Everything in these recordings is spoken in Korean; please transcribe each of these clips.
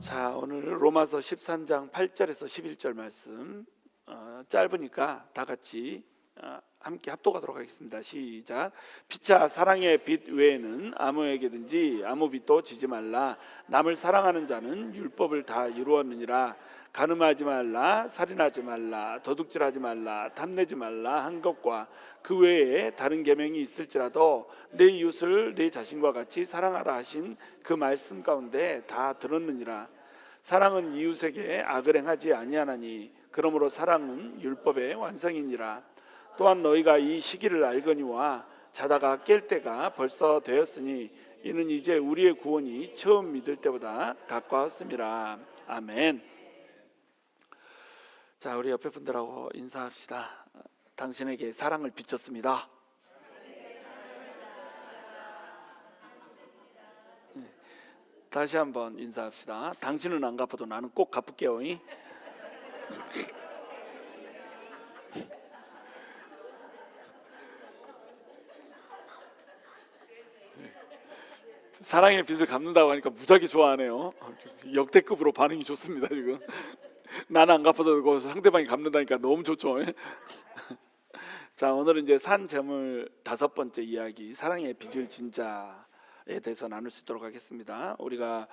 자, 오늘 로마서 13장 8절에서 11절 말씀 짧으니까 다 같이 함께 합독하도록 하겠습니다. 시작. 피차 사랑의 빛 외에는 아무에게든지 아무 빛도 지지 말라. 남을 사랑하는 자는 율법을 다 이루었느니라. 간음하지 말라, 살인하지 말라, 도둑질하지 말라, 탐내지 말라 한 것과 그 외에 다른 계명이 있을지라도 내 이웃을 내 자신과 같이 사랑하라 하신 그 말씀 가운데 다 들었느니라. 사랑은 이웃에게 악을 행하지 아니하나니 그러므로 사랑은 율법의 완성이니라. 또한 너희가 이 시기를 알거니와 자다가 깰 때가 벌써 되었으니 이는 이제 우리의 구원이 처음 믿을 때보다 가까웠음이라. 아멘. 자, 우리 옆에 분들하고 인사합시다. 당신에게 사랑을 비쳤습니다. 다시 한번 인사합시다. 당신은 안 갚아도 나는 꼭 갚을게요. 사랑의 빚을 갚는다고 하니까 무지하게 좋아하네요. 역대급으로 반응이 좋습니다. 지금 나는 안 갚아도 상대방이 갚는다니까 너무 좋죠. 자, 오늘은 이제 산 재물 5번째 이야기, 사랑의 빚을 진 자에 대해서 나눌 수 있도록 하겠습니다. 우리가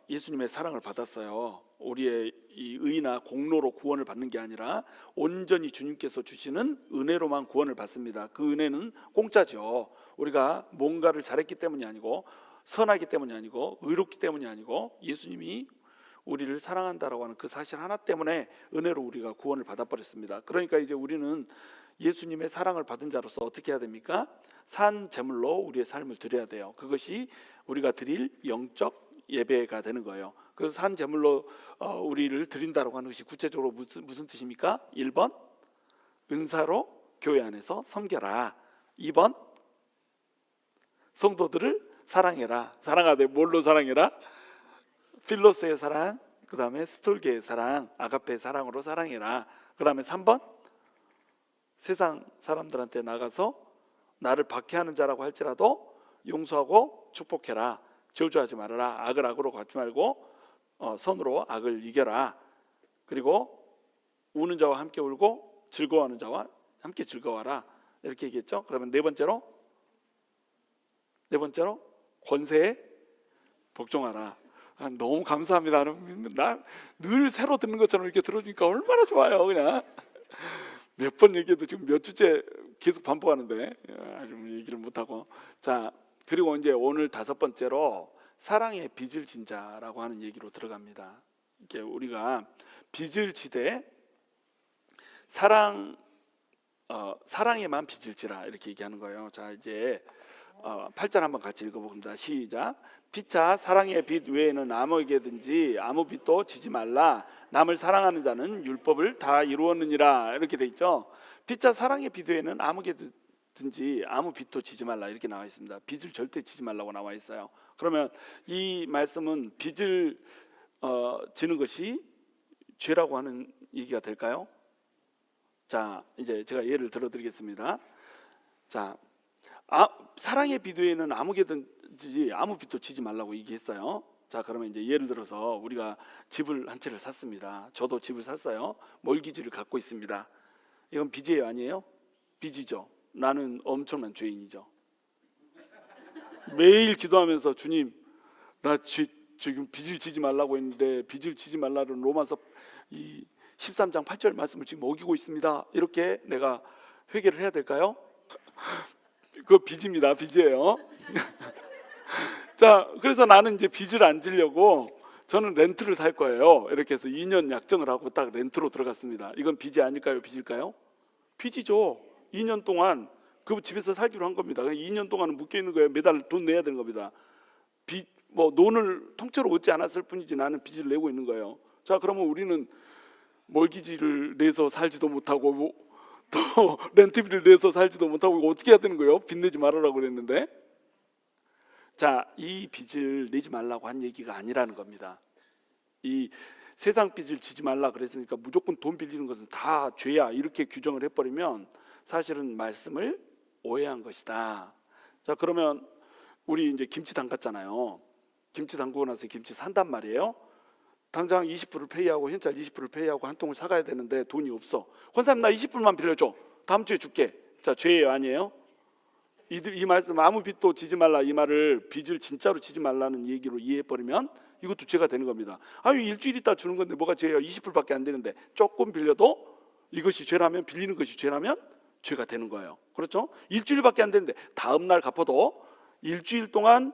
예수님의 사랑을 받았어요. 우리의 이 의나 공로로 구원을 받는 게 아니라 온전히 주님께서 주시는 은혜로만 구원을 받습니다. 그 은혜는 공짜죠. 우리가 뭔가를 잘했기 때문이 아니고 선하기 때문이 아니고 의롭기 때문이 아니고 예수님이 우리를 사랑한다라고 하는 그 사실 하나 때문에 은혜로 우리가 구원을 받아버렸습니다. 그러니까 이제 우리는 예수님의 사랑을 받은 자로서 어떻게 해야 됩니까? 산 제물로 우리의 삶을 드려야 돼요. 그것이 우리가 드릴 영적 예배가 되는 거예요. 그 산 제물로 우리를 드린다라고 하는 것이 구체적으로 무슨 뜻입니까? 1번 은사로 교회 안에서 섬겨라. 2번 성도들을 사랑해라. 사랑하되 뭘로 사랑해라? 필로스의 사랑, 그 다음에 스톨게의 사랑, 아가페의 사랑으로 사랑해라. 그 다음에 3번 세상 사람들한테 나가서 나를 박해하는 자라고 할지라도 용서하고 축복해라. 저주하지 말아라. 악을 악으로 갚지 말고 선으로 악을 이겨라. 그리고 우는 자와 함께 울고 즐거워하는 자와 함께 즐거워하라. 이렇게 얘기했죠. 그러면 네 번째로 권세에 복종하라. 너무 감사합니다. 나 늘 새로 듣는 것처럼 이렇게 들어주니까 얼마나 좋아요. 그냥 몇 번 얘기해도 지금 몇 주째 계속 반복하는데 아주 얘기를 못하고. 자, 그리고 이제 오늘 5번째로 사랑의 빚을 진 자라고 하는 얘기로 들어갑니다. 이게 우리가 빚을 지되 사랑에만 빚을 지라 이렇게 얘기하는 거예요. 자, 이제 8절 한번 같이 읽어봅니다. 시작. 피차 사랑의 빚 외에는 아무에게든지 아무 빚도 지지 말라. 남을 사랑하는 자는 율법을 다 이루었느니라. 이렇게 돼 있죠. 피차 사랑의 빚 외에는 아무에게든지 아무 빚도 지지 말라 이렇게 나와 있습니다. 빚을 절대 지지 말라고 나와 있어요. 그러면 이 말씀은 빚을 지는 것이 죄라고 하는 얘기가 될까요? 자, 이제 제가 예를 들어드리겠습니다. 자, 사랑의 빚 외에는 아무게든지 아무 빚도 지지 말라고 얘기했어요. 자, 그러면 이제 예를 들어서 우리가 집을 한 채를 샀습니다. 저도 집을 샀어요. 몰기지를 갖고 있습니다. 이건 빚이에요, 아니에요? 빚이죠. 나는 엄청난 죄인이죠. 매일 기도하면서 주님, 나 지금 빚을 지지 말라고 했는데 빚을 지지 말라는 로마서 13장 8절 말씀을 지금 어기고 있습니다. 이렇게 내가 회개를 해야 될까요? 그거 빚입니다. 빚이에요. 자, 그래서 나는 이제 빚을 안 지려고 저는 렌트를 살 거예요. 이렇게 해서 2년 약정을 하고 딱 렌트로 들어갔습니다. 이건 빚이 아닐까요? 빚일까요? 빚이죠. 2년 동안 그 집에서 살기로 한 겁니다. 2년 동안은 묶여 있는 거예요. 매달 돈 내야 되는 겁니다. 빚, 돈을 통째로 얻지 않았을 뿐이지 나는 빚을 내고 있는 거예요. 자, 그러면 우리는 몰기지를 내서 살지도 못하고 또 렌트비를 내서 살지도 못하고 이거 어떻게 해야 되는 거예요? 빚 내지 말아라고 그랬는데. 자, 이 빚을 내지 말라고 한 얘기가 아니라는 겁니다. 이 세상 빚을 지지 말라 그랬으니까 무조건 돈 빌리는 것은 다 죄야 이렇게 규정을 해버리면 사실은 말씀을 오해한 것이다. 자, 그러면 우리 이제 김치 담갔잖아요. 김치 담그고 나서 김치 산단 말이에요. 당장 20불을 페이하고 현찰 20불을 페이하고 한 통을 사가야 되는데 돈이 없어. 권사님 나 20불만 빌려줘. 다음 주에 줄게. 자, 죄예요, 아니에요? 이 말씀 아무 빚도 지지 말라 이 말을 빚을 진짜로 지지 말라는 얘기로 이해해버리면 이것도 죄가 되는 겁니다. 아유 일주일 있다 주는 건데 뭐가 죄예요? 20불밖에 안 되는데 조금 빌려도 이것이 죄라면 빌리는 것이 죄라면 죄가 되는 거예요. 그렇죠? 일주일밖에 안 되는데 다음 날 갚아도 일주일 동안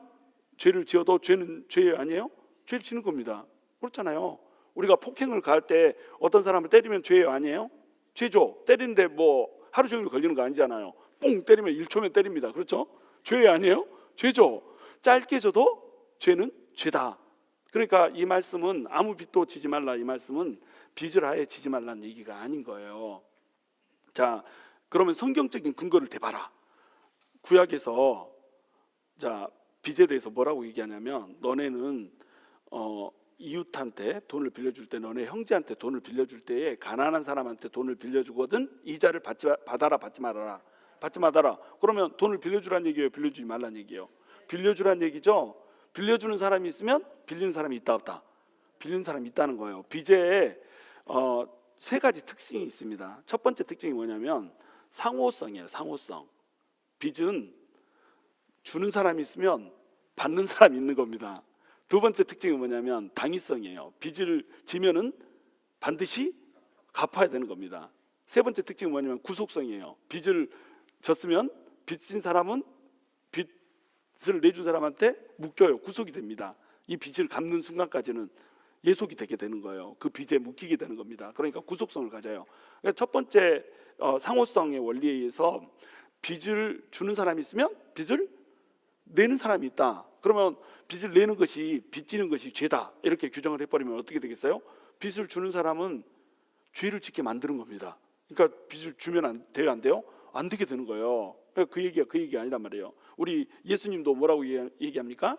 죄를 지어도 죄는 죄 아니에요? 죄를 지는 겁니다. 그렇잖아요. 우리가 폭행을 가할 때 어떤 사람을 때리면 죄예요, 아니에요? 죄죠. 때리는데 뭐 하루 종일 걸리는 거 아니잖아요. 뽕 때리면 1초면 때립니다. 그렇죠? 죄 아니에요? 죄죠. 짧게 져도 죄는 죄다. 그러니까 이 말씀은 아무 빚도 지지 말라 이 말씀은 빚을 아예 지지 말라는 얘기가 아닌 거예요. 자, 그러면 성경적인 근거를 대봐라. 구약에서 자 빚에 대해서 뭐라고 얘기하냐면 너네는 이웃한테 돈을 빌려줄 때 너네 형제한테 돈을 빌려줄 때에 가난한 사람한테 돈을 빌려주거든 이자를 받아라 받지 말아라. 받지 마라. 그러면 돈을 빌려주란 얘기예요, 빌려주지 말란 얘기예요? 빌려주란 얘기죠. 빌려주는 사람이 있으면 빌리는 사람이 있다 없다? 빌리는 사람이 있다는 거예요. 빚에 세 가지 특징이 있습니다. 첫 번째 특징이 뭐냐면 상호성이에요. 상호성. 빚은 주는 사람이 있으면 받는 사람이 있는 겁니다. 두 번째 특징은 뭐냐면 당위성이에요. 빚을 지면은 반드시 갚아야 되는 겁니다. 세 번째 특징은 뭐냐면 구속성이에요. 빚을 졌으면 빚진 사람은 빚을 내준 사람한테 묶여요. 구속이 됩니다. 이 빚을 갚는 순간까지는 예속이 되게 되는 거예요. 그 빚에 묶이게 되는 겁니다. 그러니까 구속성을 가져요. 그러니까 첫 번째 상호성의 원리에 의해서 빚을 주는 사람이 있으면 빚을 내는 사람이 있다. 그러면 빚을 내는 것이 빚지는 것이 죄다. 이렇게 규정을 해버리면 어떻게 되겠어요? 빚을 주는 사람은 죄를 짓게 만드는 겁니다. 그러니까 빚을 주면 안 돼요, 안 돼요? 안 되게 되는 거예요. 그 얘기가 아니란 말이에요. 우리 예수님도 뭐라고 얘기합니까?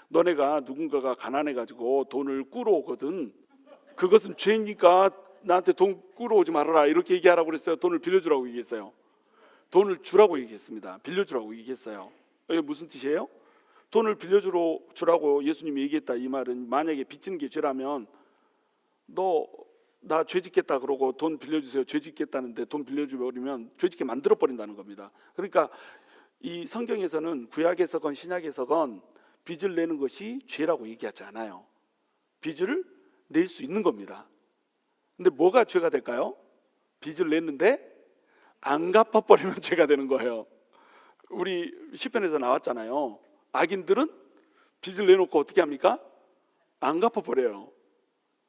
너네가 누군가가 가난해가지고 돈을 꾸러오거든. 그것은 죄니까 나한테 돈 꾸러오지 말아라. 이렇게 얘기하라고 그랬어요. 돈을 빌려주라고 얘기했어요. 돈을 주라고 얘기했습니다. 빌려주라고 얘기했어요. 이게 무슨 뜻이에요? 돈을 빌려주라고 예수님이 얘기했다. 이 말은 만약에 빚지는 게 죄라면 너 나 죄 짓겠다 그러고 돈 빌려주세요. 죄 짓겠다는데 돈 빌려주면 죄 짓게 만들어 버린다는 겁니다. 그러니까 이 성경에서는 구약에서건 신약에서건 빚을 내는 것이 죄라고 얘기하지 않아요. 빚을 낼 수 있는 겁니다. 근데 뭐가 죄가 될까요? 빚을 냈는데 안 갚아버리면 죄가 되는 거예요. 우리 시편에서 나왔잖아요. 악인들은 빚을 내놓고 어떻게 합니까? 안 갚아버려요.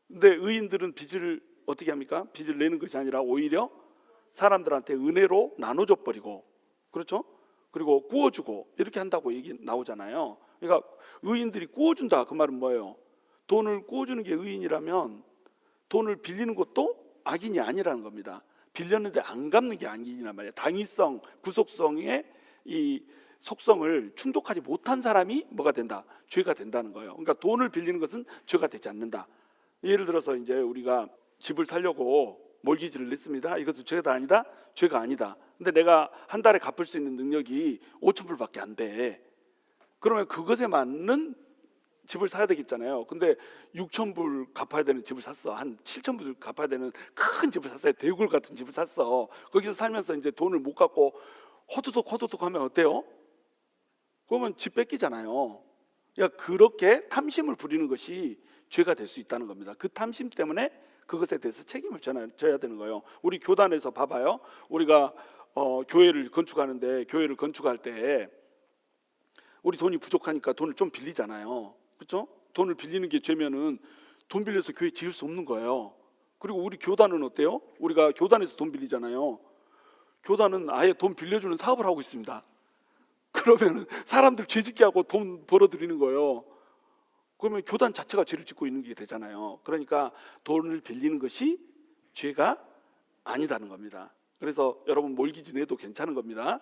근데 의인들은 빚을 어떻게 합니까? 빚을 내는 것이 아니라 오히려 사람들한테 은혜로 나눠줘 버리고, 그렇죠? 그리고 구워주고 이렇게 한다고 얘기 나오잖아요. 그러니까 의인들이 구워준다. 그 말은 뭐예요? 돈을 구워주는 게 의인이라면 돈을 빌리는 것도 악인이 아니라는 겁니다. 빌렸는데 안 갚는 게 악인이란 말이에요. 당위성, 구속성의 이 속성을 충족하지 못한 사람이 뭐가 된다? 죄가 된다는 거예요. 그러니까 돈을 빌리는 것은 죄가 되지 않는다. 예를 들어서 이제 우리가 집을 살려고 몰기지를 냈습니다. 이것은 죄가 아니다? 죄가 아니다. 근데 내가 한 달에 갚을 수 있는 능력이 5,000불밖에 안 돼. 그러면 그것에 맞는 집을 사야 되겠잖아요. 근데 6,000불 갚아야 되는 집을 샀어. 한 7,000불 갚아야 되는 큰 집을 샀어요. 대굴 같은 집을 샀어. 거기서 살면서 이제 돈을 못 갚고 호두둑 하면 어때요? 그러면 집 뺏기잖아요. 그러니까 그렇게 탐심을 부리는 것이 죄가 될 수 있다는 겁니다. 그 탐심 때문에 그것에 대해서 책임을 져야 되는 거예요. 우리 교단에서 봐봐요. 우리가 교회를 건축하는데 교회를 건축할 때 우리 돈이 부족하니까 돈을 좀 빌리잖아요. 그렇죠? 돈을 빌리는 게 죄면은 돈 빌려서 교회 지을 수 없는 거예요. 그리고 우리 교단은 어때요? 우리가 교단에서 돈 빌리잖아요. 교단은 아예 돈 빌려주는 사업을 하고 있습니다. 그러면 사람들 죄 짓게 하고 돈 벌어들이는 거예요. 그러면 교단 자체가 죄를 짓고 있는 게 되잖아요. 그러니까 돈을 빌리는 것이 죄가 아니다는 겁니다. 그래서 여러분 몰기지 내도 괜찮은 겁니다.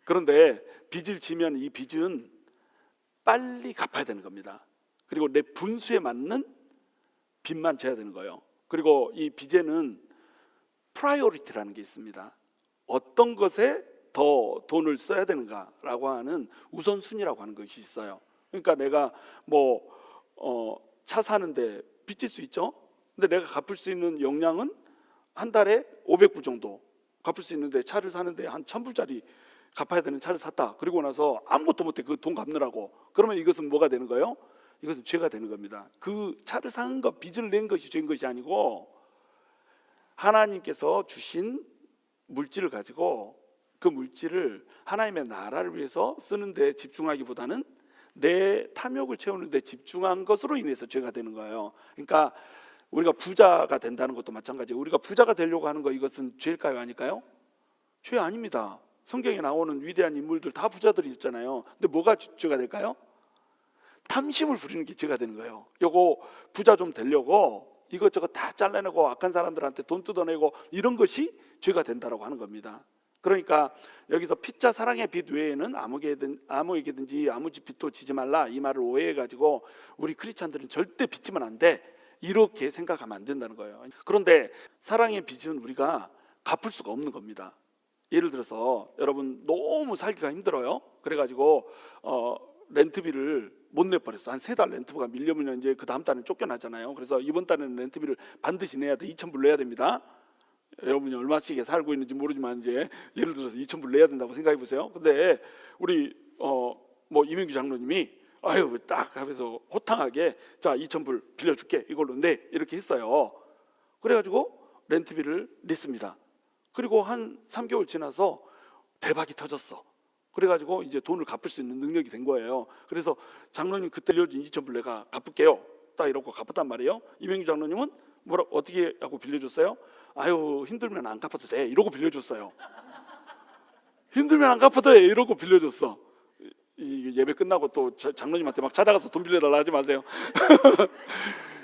그런데 빚을 지면 이 빚은 빨리 갚아야 되는 겁니다. 그리고 내 분수에 맞는 빚만 져야 되는 거예요. 그리고 이 빚에는 프라이오리티라는 게 있습니다. 어떤 것에 더 돈을 써야 되는가라고 하는 우선순위라고 하는 것이 있어요. 그러니까 내가 차 사는데 빚질 수 있죠. 근데 내가 갚을 수 있는 역량은 한 달에 500불 정도 갚을 수 있는데, 차를 사는데 한 1000불짜리 갚아야 되는 차를 샀다. 그리고 나서 아무것도 못해 그 돈 갚느라고. 그러면 이것은 뭐가 되는 거예요? 이것은 죄가 되는 겁니다. 그 차를 산 것, 빚을 낸 것이 죄인 것이 아니고, 하나님께서 주신 물질을 가지고 그 물질을 하나님의 나라를 위해서 쓰는 데 집중하기보다는 내 탐욕을 채우는 데 집중한 것으로 인해서 죄가 되는 거예요. 그러니까 우리가 부자가 된다는 것도 마찬가지예요. 우리가 부자가 되려고 하는 거, 이것은 죄일까요, 아닐까요? 죄 아닙니다. 성경에 나오는 위대한 인물들 다 부자들이 있잖아요. 근데 뭐가 죄가 될까요? 탐심을 부리는 게 죄가 되는 거예요. 요거 부자 좀 되려고 이것저것 다 잘라내고 악한 사람들한테 돈 뜯어내고 이런 것이 죄가 된다라고 하는 겁니다. 그러니까 여기서 피자 사랑의 빚 외에는 아무에게든지 아무 빚도 지지 말라, 이 말을 오해해가지고 우리 크리스찬들은 절대 빚지면 안 돼, 이렇게 생각하면 안 된다는 거예요. 그런데 사랑의 빚은 우리가 갚을 수가 없는 겁니다. 예를 들어서 여러분 너무 살기가 힘들어요. 그래가지고 렌트비를 못 내버렸어. 한 3달 렌트비가 밀려면 이제 그 다음 달은 쫓겨나잖아요. 그래서 이번 달에는 렌트비를 반드시 내야 돼. 2,000불 내야 됩니다. 여러분이 얼마씩에 살고 있는지 모르지만 이제 예를 들어서 2,000불 내야 된다고 생각해 보세요. 근데 우리 뭐 이명규 장로님이 아유 딱 하면서 호탕하게 자 2,000불 빌려줄게, 이걸로 내, 이렇게 했어요. 그래가지고 렌트비를 냈습니다. 그리고 한 3개월 지나서 대박이 터졌어. 그래가지고 이제 돈을 갚을 수 있는 능력이 된 거예요. 그래서 장로님 그때 빌려준 2,000불 내가 갚을게요, 딱 이러고 갚았단 말이에요. 이명규 장로님은 뭐라 어떻게 하고 빌려줬어요? 아유 힘들면 안 갚아도 돼, 이러고 빌려줬어요. 힘들면 안 갚아도 돼, 이러고 빌려줬어. 이 예배 끝나고 또 장로님한테 막 찾아가서 돈 빌려달라 하지 마세요.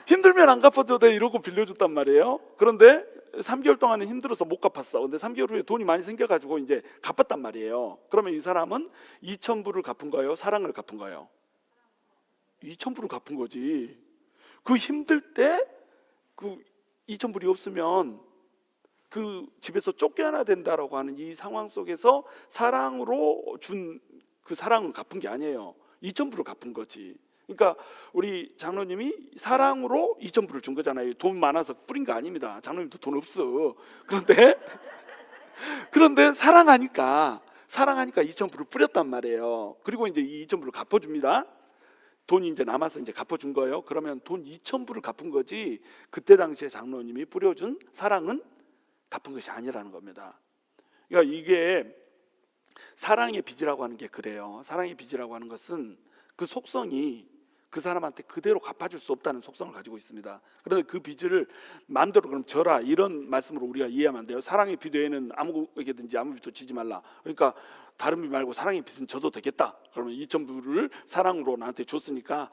힘들면 안 갚아도 돼, 이러고 빌려줬단 말이에요. 그런데 3개월 동안은 힘들어서 못 갚았어. 근데 3개월 후에 돈이 많이 생겨가지고 이제 갚았단 말이에요. 그러면 이 사람은 2,000불을 갚은 거예요, 사랑을 갚은 거예요? 2,000불을 갚은 거지. 그 힘들 때 그 2,000불이 없으면 그 집에서 쫓겨나야 된다라고 하는 이 상황 속에서 사랑으로 준 그 사랑을 갚은 게 아니에요. 2,000불을 갚은 거지. 그러니까 우리 장로님이 사랑으로 2,000불을 준 거잖아요. 돈 많아서 뿌린 거 아닙니다. 장로님도 돈 없어. 그런데 사랑하니까 2,000불을 뿌렸단 말이에요. 그리고 이제 이 2,000불을 갚아줍니다. 돈이 이제 남아서 이제 갚아준 거예요. 그러면 돈 2,000불을 갚은 거지, 그때 당시에 장로님이 뿌려준 사랑은 갚은 것이 아니라는 겁니다. 그러니까 이게 사랑의 빚이라고 하는 게 그래요. 사랑의 빚이라고 하는 것은 그 속성이 그 사람한테 그대로 갚아줄 수 없다는 속성을 가지고 있습니다. 그래서 그 빚을 마음대로 그럼 져라, 이런 말씀으로 우리가 이해하면 안 돼요. 사랑의 빚 외에는 아무에게든지 아무 빚도 지지 말라. 그러니까 다른 빚 말고 사랑의 빚은 져도 되겠다. 그러면 2,000불을 사랑으로 나한테 줬으니까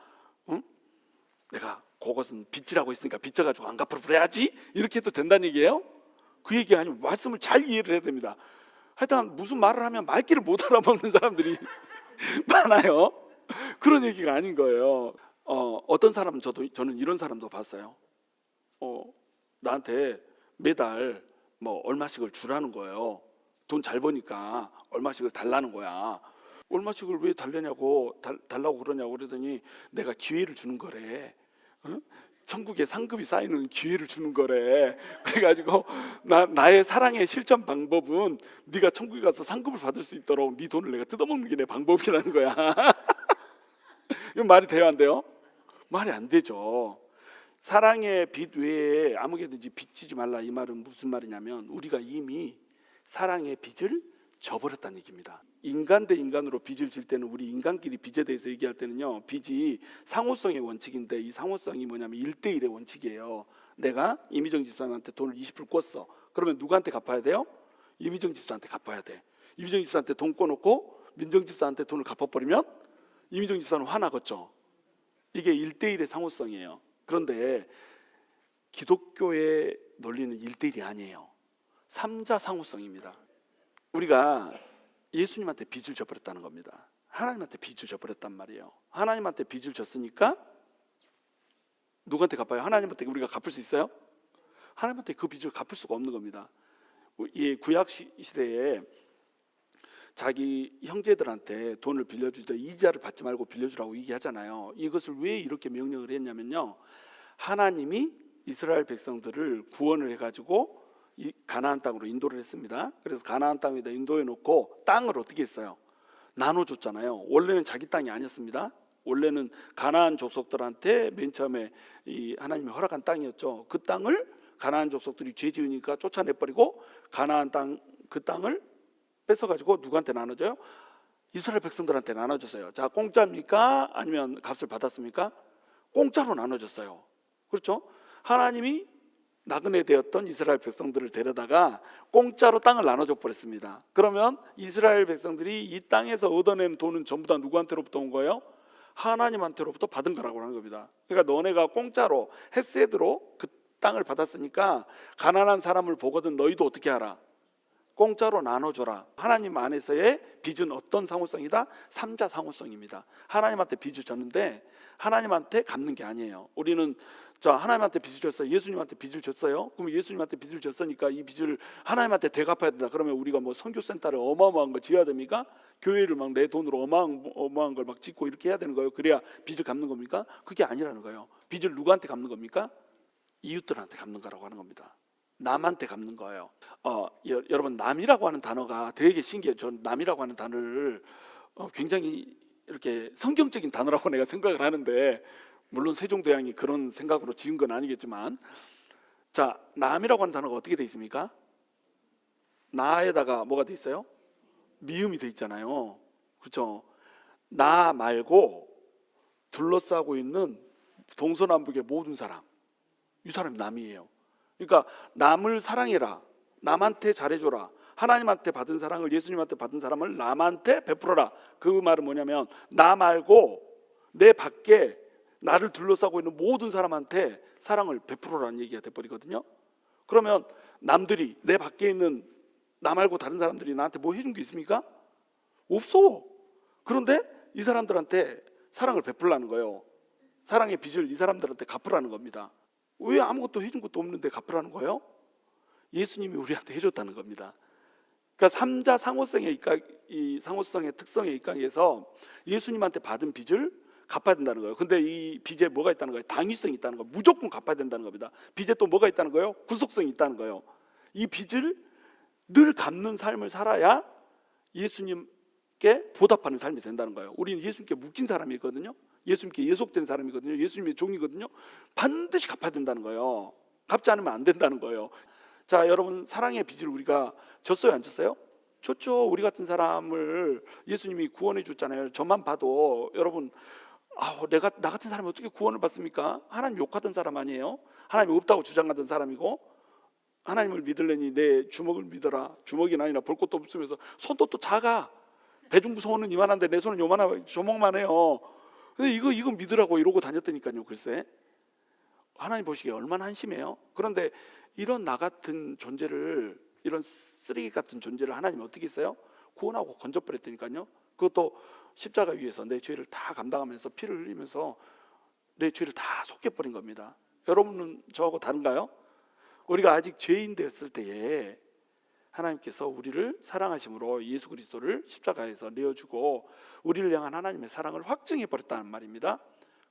내가 그것은 빚이라고 했으니까 빚져가지고 안 갚아버려야지, 이렇게 해도 된다는 얘기예요? 그 얘기 아니면 말씀을 잘 이해를 해야 됩니다. 하여튼 무슨 말을 하면 말귀를 못 알아먹는 사람들이 많아요. 그런 얘기가 아닌 거예요. 어떤 사람은 저는 이런 사람도 봤어요. 나한테 매달 뭐 얼마씩을 주라는 거예요. 돈 잘 버니까 얼마씩을 달라는 거야. 얼마씩을 왜 달래냐고, 달라고 그러냐고 그러더니 내가 기회를 주는 거래. 천국에 상급이 쌓이는 기회를 주는 거래. 그래가지고 나의 사랑의 실천 방법은 네가 천국에 가서 상급을 받을 수 있도록 네 돈을 내가 뜯어먹는 게 내 방법이라는 거야. 이건 말이 돼요, 안 돼요? 말이 안 되죠. 사랑의 빚 외에 아무게든지 빚지지 말라, 이 말은 무슨 말이냐면 우리가 이미 사랑의 빚을 져버렸다는 얘기입니다. 인간 대 인간으로 빚을 질 때는, 우리 인간끼리 빚에 대해서 얘기할 때는요, 빚이 상호성의 원칙인데, 이 상호성이 뭐냐면 1대1의 원칙이에요. 내가 이미정 집사님한테 돈을 20불 꿨어. 그러면 누구한테 갚아야 돼요? 이미정 집사한테 갚아야 돼. 이미정 집사한테 돈 꿔놓고 민정 집사한테 돈을 갚아버리면 이미정 집사는 화나겠죠. 이게 1대1의 상호성이에요. 그런데 기독교의 논리는 1대1이 아니에요. 3자 상호성입니다. 우리가 예수님한테 빚을 져버렸다는 겁니다. 하나님한테 빚을 져버렸단 말이에요. 하나님한테 빚을 졌으니까 누구한테 갚아요? 하나님한테 우리가 갚을 수 있어요? 하나님한테 그 빚을 갚을 수가 없는 겁니다. 이 구약 시대에 자기 형제들한테 돈을 빌려줄 때 이자를 받지 말고 빌려주라고 얘기하잖아요. 이것을 왜 이렇게 명령을 했냐면요, 하나님이 이스라엘 백성들을 구원을 해가지고 이 가나안 땅으로 인도를 했습니다. 그래서 가나안 땅에다 인도해 놓고 땅을 어떻게 했어요? 나눠줬잖아요. 원래는 자기 땅이 아니었습니다. 원래는 가나안 족속들한테 맨 처음에 이 하나님이 허락한 땅이었죠. 그 땅을 가나안 족속들이 죄 지으니까 쫓아내버리고 가나안 땅 그 땅을 뺏어가지고 누구한테 나눠줘요? 이스라엘 백성들한테 나눠줬어요. 자, 공짜입니까? 아니면 값을 받았습니까? 공짜로 나눠줬어요. 그렇죠? 하나님이 나그네 되었던 이스라엘 백성들을 데려다가 공짜로 땅을 나눠줘 버렸습니다. 그러면 이스라엘 백성들이 이 땅에서 얻어낸 돈은 전부 다 누구한테로부터 온 거예요? 하나님한테로부터 받은 거라고 하는 겁니다. 그러니까 너네가 공짜로 헤세드로 그 땅을 받았으니까 가난한 사람을 보거든 너희도 어떻게 하라? 공짜로 나눠줘라. 하나님 안에서의 빚은 어떤 상호성이다? 삼자 상호성입니다. 하나님한테 빚을 졌는데 하나님한테 갚는 게 아니에요. 우리는 자, 하나님한테 빚을 졌어요. 예수님한테 빚을 졌어요. 그럼 예수님한테 빚을 졌으니까 이 빚을 하나님한테 되갚아야 된다. 그러면 우리가 뭐 선교센터를 어마어마한 거 지어야 됩니까? 교회를 막 내 돈으로 어마어마한 걸 막 짓고 이렇게 해야 되는 거예요. 그래야 빚을 갚는 겁니까? 그게 아니라는 거예요. 빚을 누구한테 갚는 겁니까? 이웃들한테 갚는 거라고 하는 겁니다. 남한테 갚는 거예요. 여러분, 남이라고 하는 단어가 되게 신기해요. 전 남이라고 하는 단어를 굉장히 이렇게 성경적인 단어라고 내가 생각을 하는데, 물론 세종대왕이 그런 생각으로 지은 건 아니겠지만, 자, 남이라고 하는 단어가 어떻게 돼 있습니까? 나에다가 뭐가 돼 있어요? 미음이 돼 있잖아요. 그렇죠? 나 말고 둘러싸고 있는 동서남북의 모든 사람, 이 사람이 남이에요. 그러니까 남을 사랑해라, 남한테 잘해줘라, 하나님한테 받은 사랑을 예수님한테 받은 사람을 남한테 베풀어라. 그 말은 뭐냐면 나 말고 내 밖에 나를 둘러싸고 있는 모든 사람한테 사랑을 베풀어라는 얘기가 돼버리거든요. 그러면 남들이, 내 밖에 있는 나 말고 다른 사람들이 나한테 뭐 해준 게 있습니까? 없어. 그런데 이 사람들한테 사랑을 베풀라는 거예요. 사랑의 빚을 이 사람들한테 갚으라는 겁니다. 왜 아무것도 해준 것도 없는데 갚으라는 거예요? 예수님이 우리한테 해줬다는 겁니다. 그러니까 삼자 상호성의 이 상호성의 특성에 입각해서 예수님한테 받은 빚을 갚아야 된다는 거예요. 근데 이 빚에 뭐가 있다는 거예요? 당위성이 있다는 거예요. 무조건 갚아야 된다는 겁니다. 빚에 또 뭐가 있다는 거예요? 구속성이 있다는 거예요. 이 빚을 늘 갚는 삶을 살아야 예수님께 보답하는 삶이 된다는 거예요. 우리는 예수님께 묶인 사람이거든요. 예수님께 예속된 사람이거든요. 예수님의 종이거든요. 반드시 갚아야 된다는 거예요. 갚지 않으면 안 된다는 거예요. 자, 여러분, 사랑의 빚을 우리가 졌어요, 안 졌어요? 졌죠. 우리 같은 사람을 예수님이 구원해 줬잖아요. 저만 봐도 여러분, 나 같은 사람이 어떻게 구원을 받습니까? 하나님 욕하던 사람 아니에요? 하나님 없다고 주장하던 사람이고, 하나님을 믿으려니 내 주먹을 믿어라. 주먹이 아니라 볼 것도 없으면서 손도 또 작아. 대중부 손은 이만한데 내 손은 요만하고 조목만 해요. 근데 이거 믿으라고 이러고 다녔다니까요. 글쎄, 하나님 보시기에 얼마나 한심해요. 그런데 이런 나 같은 존재를, 이런 쓰레기 같은 존재를 하나님이 어떻게 했어요? 구원하고 건져버렸다니까요. 그것도 십자가 위에서 내 죄를 다 감당하면서 피를 흘리면서 내 죄를 다 속여버린 겁니다. 여러분은 저하고 다른가요? 우리가 아직 죄인 되었을 때에 하나님께서 우리를 사랑하심으로 예수 그리스도를 십자가에서 내어주고 우리를 향한 하나님의 사랑을 확증해 버렸다는 말입니다.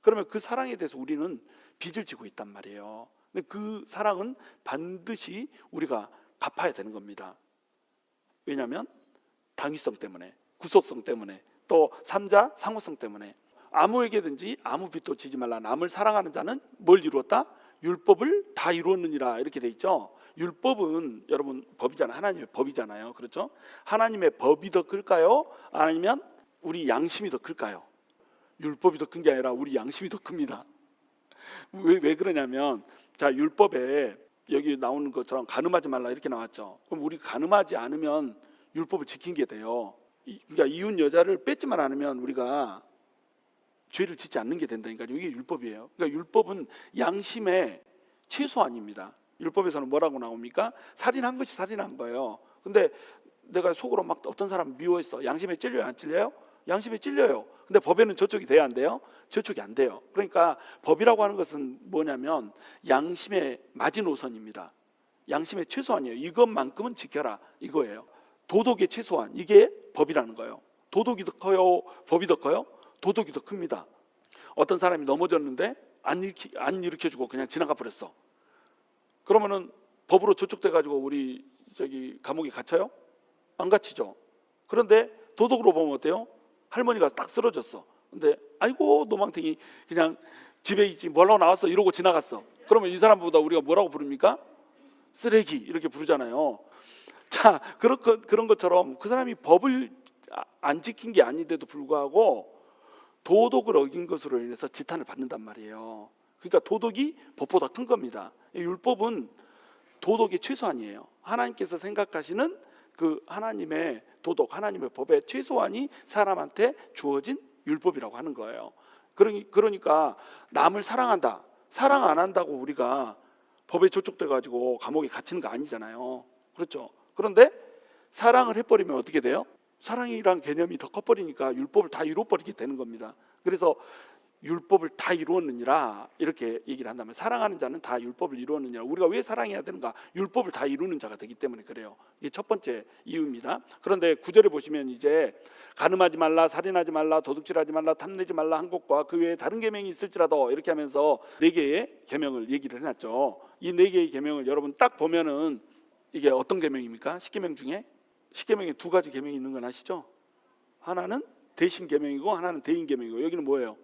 그러면 그 사랑에 대해서 우리는 빚을 지고 있단 말이에요. 근데 그 사랑은 반드시 우리가 갚아야 되는 겁니다. 왜냐하면 당위성 때문에, 구속성 때문에, 또 삼자 상호성 때문에. 아무에게든지 아무 빚도 지지 말라. 남을 사랑하는 자는 뭘 이루었다? 율법을 다 이루었느니라. 이렇게 돼 있죠. 율법은 여러분 법이잖아요. 하나님의 법이잖아요. 그렇죠? 하나님의 법이 더 클까요? 아니면 우리 양심이 더 클까요? 율법이 더 큰 게 아니라 우리 양심이 더 큽니다. 왜 그러냐면, 자, 율법에 여기 나오는 것처럼 간음하지 말라 이렇게 나왔죠. 그럼 우리 간음하지 않으면 율법을 지킨 게 돼요. 그러니까 이웃 여자를 뺏지만 않으면 우리가 죄를 짓지 않는 게 된다니까요. 이게 율법이에요. 그러니까 율법은 양심의 최소한입니다. 율법에서는 뭐라고 나옵니까? 살인한 것이 살인한 거예요. 근데 내가 속으로 막 어떤 사람 미워했어. 양심에 찔려요, 안 찔려요? 양심에 찔려요. 근데 법에는 저쪽이 돼야 안 돼요? 저쪽이 안 돼요. 그러니까 법이라고 하는 것은 뭐냐면 양심의 마지노선입니다. 양심의 최소한이에요. 이것만큼은 지켜라, 이거예요. 도덕의 최소한, 이게 법이라는 거예요. 도덕이 더 커요? 법이 더 커요? 도덕이 더 큽니다. 어떤 사람이 넘어졌는데 안 일으켜주고 그냥 지나가 버렸어. 그러면은 법으로 저촉돼 가지고 우리 감옥에 갇혀요? 안 갇히죠. 그런데 도덕으로 보면 어때요? 할머니가 딱 쓰러졌어. 근데 아이고 노망탱이 그냥 집에 있지 뭐 하려고 나왔어 이러고 지나갔어. 그러면 이 사람보다 우리가 뭐라고 부릅니까? 쓰레기 이렇게 부르잖아요. 자, 그런 것처럼 그 사람이 법을 안 지킨 게 아닌데도 불구하고 도덕을 어긴 것으로 인해서 지탄을 받는단 말이에요. 그러니까 도덕이 법보다 큰 겁니다. 율법은 도덕의 최소한이에요. 하나님께서 생각하시는 그 하나님의 도덕, 하나님의 법의 최소한이 사람한테 주어진 율법이라고 하는 거예요. 그러니까 남을 사랑한다, 사랑 안 한다고 우리가 법에 저촉돼 가지고 감옥에 갇히는 거 아니잖아요. 그렇죠? 그런데 사랑을 해버리면 어떻게 돼요? 사랑이란 개념이 더 커버리니까 율법을 다 이루어버리게 되는 겁니다. 그래서 율법을 다 이루었느니라 이렇게 얘기를 한다면, 사랑하는 자는 다 율법을 이루었느니라. 우리가 왜 사랑해야 되는가? 율법을 다 이루는 자가 되기 때문에 그래요. 이게 첫 번째 이유입니다. 그런데 9절에 보시면 이제 간음하지 말라, 살인하지 말라, 도둑질하지 말라, 탐내지 말라 한 것과 그 외에 다른 계명이 있을지라도 이렇게 하면서 4개의 계명을 얘기를 해놨죠. 이 4개의 계명을 여러분 딱 보면은 이게 어떤 계명입니까? 10계명 중에 10계명에 2가지 계명이 있는 건 아시죠? 하나는 대신 계명이고 하나는 대인 계명이고, 여기는 뭐예요?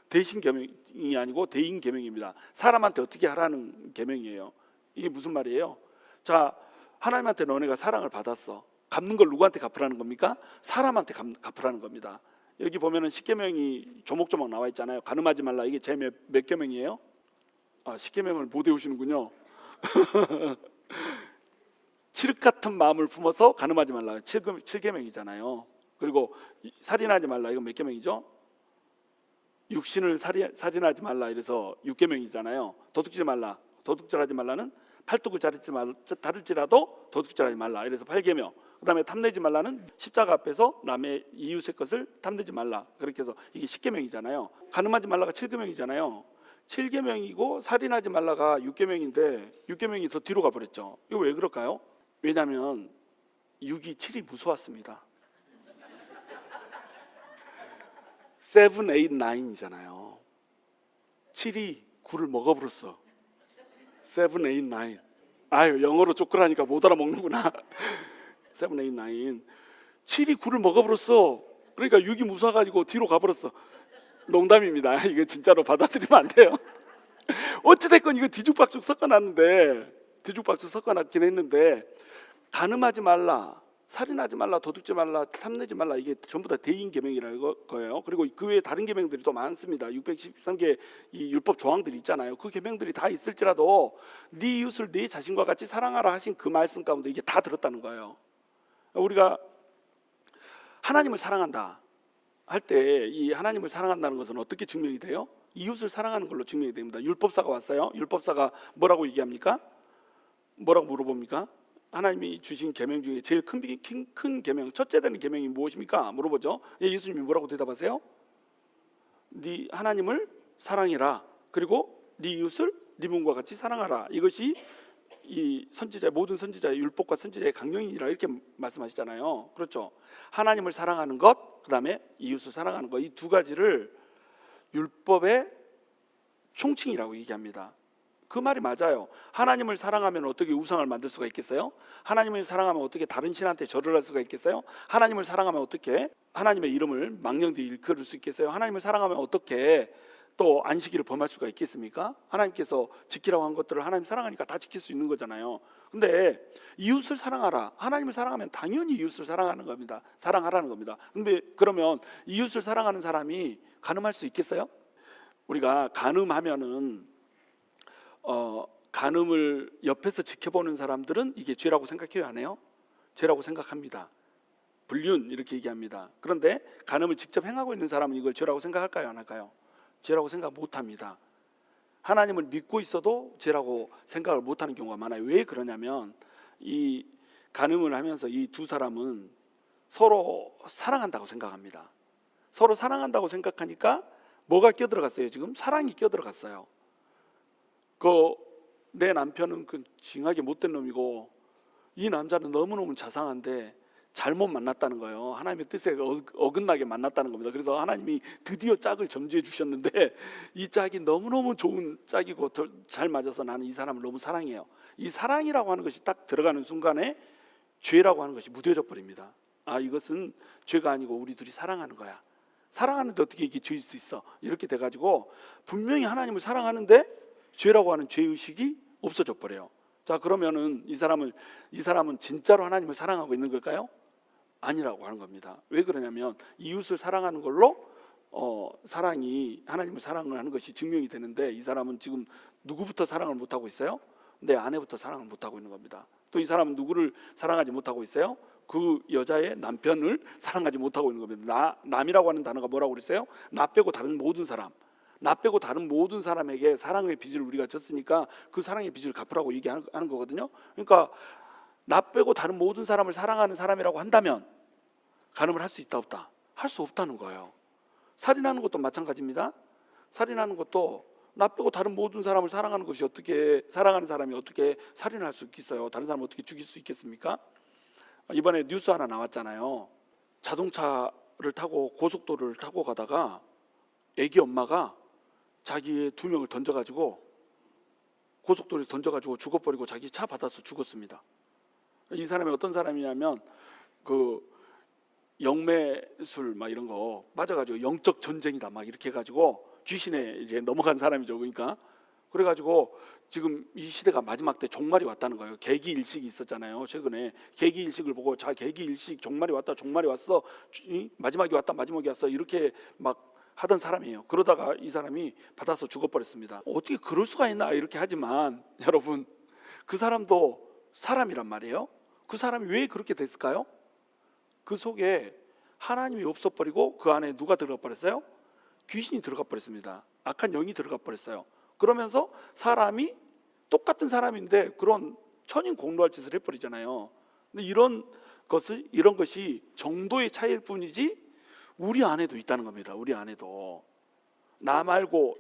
대신 계명이 아니고 대인 계명입니다. 사람한테 어떻게 하라는 계명이에요. 이게 무슨 말이에요? 자, 하나님한테 너네가 사랑을 받았어. 갚는 걸 누구한테 갚으라는 겁니까? 사람한테 갚으라는 겁니다. 여기 보면은 10계명이 조목조목 나와 있잖아요. 간음하지 말라. 이게 제 몇 계명이에요? 10계명을 못 외우시는군요. 칠흑 같은 마음을 품어서 간음하지 말라. 7계명이잖아요. 그리고 살인하지 말라. 이건 몇 계명이죠? 육신을 살인하지 말라. 이래서 6계명이잖아요. 도둑질하지 말라. 도둑질하지 말라는 팔뚝을 자를지라도 도둑질하지 말라. 이래서 8계명. 그다음에 탐내지 말라는 십자가 앞에서 남의 이웃의 것을 탐내지 말라. 그렇게 해서 이게 10계명이잖아요. 간음하지 말라가 7계명이잖아요. 7계명이고 살인하지 말라가 6계명인데 6계명이 더 뒤로 가버렸죠. 이거 왜 그럴까요? 왜냐하면 6이 7이 무서웠습니다. 7, 8, 9이잖아요. 7이 9를 먹어버렸어. 7, 8, 9. 아유, 영어로 쪼끄라니까 못 알아먹는구나. 7, 8, 9. 7이 9를 먹어버렸어. 그러니까 6이 무서워가지고 뒤로 가버렸어. 농담입니다. 이거 진짜로 받아들이면 안 돼요. 어찌됐건 이거 뒤죽박죽 섞어놨긴 했는데, 간음하지 말라, 살인하지 말라, 도둑질 말라, 탐내지 말라, 이게 전부 다 대인 계명이라는 거예요. 그리고 그 외에 다른 계명들이 또 많습니다. 613개 이 율법 조항들이 있잖아요. 그 계명들이 다 있을지라도 네 이웃을 네 자신과 같이 사랑하라 하신 그 말씀 가운데 이게 다 들었다는 거예요. 우리가 하나님을 사랑한다 할 때 이 하나님을 사랑한다는 것은 어떻게 증명이 돼요? 이웃을 사랑하는 걸로 증명이 됩니다. 율법사가 왔어요. 율법사가 뭐라고 얘기합니까? 뭐라고 물어봅니까? 하나님이 주신 계명 중에 제일 큰 계명, 첫째 되는 계명이 무엇입니까? 물어보죠. 예수님이 뭐라고 대답하세요? 네 하나님을 사랑해라. 그리고 네 이웃을 네 몸과 같이 사랑하라. 이것이 이 선지자, 모든 선지자의 율법과 선지자의 강령이라 이렇게 말씀하시잖아요. 그렇죠? 하나님을 사랑하는 것, 그다음에 이웃을 사랑하는 것, 이 두 가지를 율법의 총칭이라고 얘기합니다. 그 말이 맞아요. 하나님을 사랑하면 어떻게 우상을 만들 수가 있겠어요? 하나님을 사랑하면 어떻게 다른 신한테 절을 할 수가 있겠어요? 하나님을 사랑하면 어떻게 하나님의 이름을 망령되이 일컬을 수 있겠어요? 하나님을 사랑하면 어떻게 또 안식일을 범할 수가 있겠습니까? 하나님께서 지키라고 한 것들을 하나님 사랑하니까 다 지킬 수 있는 거잖아요. 근데 이웃을 사랑하라. 하나님을 사랑하면 당연히 이웃을 사랑하는 겁니다. 사랑하라는 겁니다. 근데 그러면 이웃을 사랑하는 사람이 간음할 수 있겠어요? 우리가 간음하면은 간음을 옆에서 지켜보는 사람들은 이게 죄라고 생각해요, 안 해요? 죄라고 생각합니다. 불륜 이렇게 얘기합니다. 그런데 간음을 직접 행하고 있는 사람은 이걸 죄라고 생각할까요, 안 할까요? 죄라고 생각 못합니다. 하나님을 믿고 있어도 죄라고 생각을 못하는 경우가 많아요. 왜 그러냐면 이 간음을 하면서 이 두 사람은 서로 사랑한다고 생각합니다. 서로 사랑한다고 생각하니까 뭐가 껴들어갔어요? 지금 사랑이 껴들어갔어요. 내 남편은 그 징하게 못된 놈이고 이 남자는 너무너무 자상한데 잘못 만났다는 거예요. 하나님의 뜻에 어긋나게 만났다는 겁니다. 그래서 하나님이 드디어 짝을 점지해 주셨는데 이 짝이 너무너무 좋은 짝이고 잘 맞아서 나는 이 사람을 너무 사랑해요. 이 사랑이라고 하는 것이 딱 들어가는 순간에 죄라고 하는 것이 무뎌져 버립니다. 아, 이것은 죄가 아니고 우리 둘이 사랑하는 거야. 사랑하는데 어떻게 이게 죄일 수 있어? 이렇게 돼가지고 분명히 하나님을 사랑하는데 죄라고 하는 죄의식이 없어져 버려요. 자, 그러면은 이 사람은 진짜로 하나님을 사랑하고 있는 걸까요? 아니라고 하는 겁니다. 왜 그러냐면 이웃을 사랑하는 걸로 사랑이 하나님을 사랑하는 것이 증명이 되는데 이 사람은 지금 누구부터 사랑을 못하고 있어요? 내 아내부터 사랑을 못하고 있는 겁니다. 또 이 사람은 누구를 사랑하지 못하고 있어요? 그 여자의 남편을 사랑하지 못하고 있는 겁니다. 남이라고 하는 단어가 뭐라고 그랬어요? 나 빼고 다른 모든 사람. 나 빼고 다른 모든 사람에게 사랑의 빚을 우리가 졌으니까 그 사랑의 빚을 갚으라고 얘기하는 거거든요. 그러니까 나 빼고 다른 모든 사람을 사랑하는 사람이라고 한다면 간음을 할 수 있다 없다? 할 수 없다는 거예요. 살인하는 것도 마찬가지입니다. 살인하는 것도 나 빼고 다른 모든 사람을 사랑하는 것이 어떻게, 사랑하는 사람이 어떻게 살인할 수 있겠어요? 다른 사람을 어떻게 죽일 수 있겠습니까? 이번에 뉴스 하나 나왔잖아요. 자동차를 타고 고속도로를 타고 가다가 애기 엄마가 자기의 2명을 던져가지고 고속도로에 던져가지고 죽어버리고 자기 차 받아서 죽었습니다. 이 사람이 어떤 사람이냐면 그 영매술 막 이런 거 맞아가지고 영적 전쟁이다 막 이렇게 해가지고 귀신에 이제 넘어간 사람이죠. 그러니까 그래가지고 지금 이 시대가 마지막 때 종말이 왔다는 거예요. 계기일식이 있었잖아요. 최근에 계기일식을 보고 자 계기일식 종말이 왔다, 종말이 왔어, 마지막이 왔다, 마지막이 왔어 이렇게 막 하던 사람이에요. 그러다가 이 사람이 받아서 죽어버렸습니다. 어떻게 그럴 수가 있나 이렇게 하지만 여러분 그 사람도 사람이란 말이에요. 그 사람이 왜 그렇게 됐을까요? 그 속에 하나님이 없어버리고 그 안에 누가 들어가 버렸어요? 귀신이 들어가 버렸습니다. 악한 영이 들어가 버렸어요. 그러면서 사람이 똑같은 사람인데 그런 천인공노할 짓을 해버리잖아요. 근데 이런 것이 정도의 차이일 뿐이지 우리 안에도 있다는 겁니다. 우리 안에도 나 말고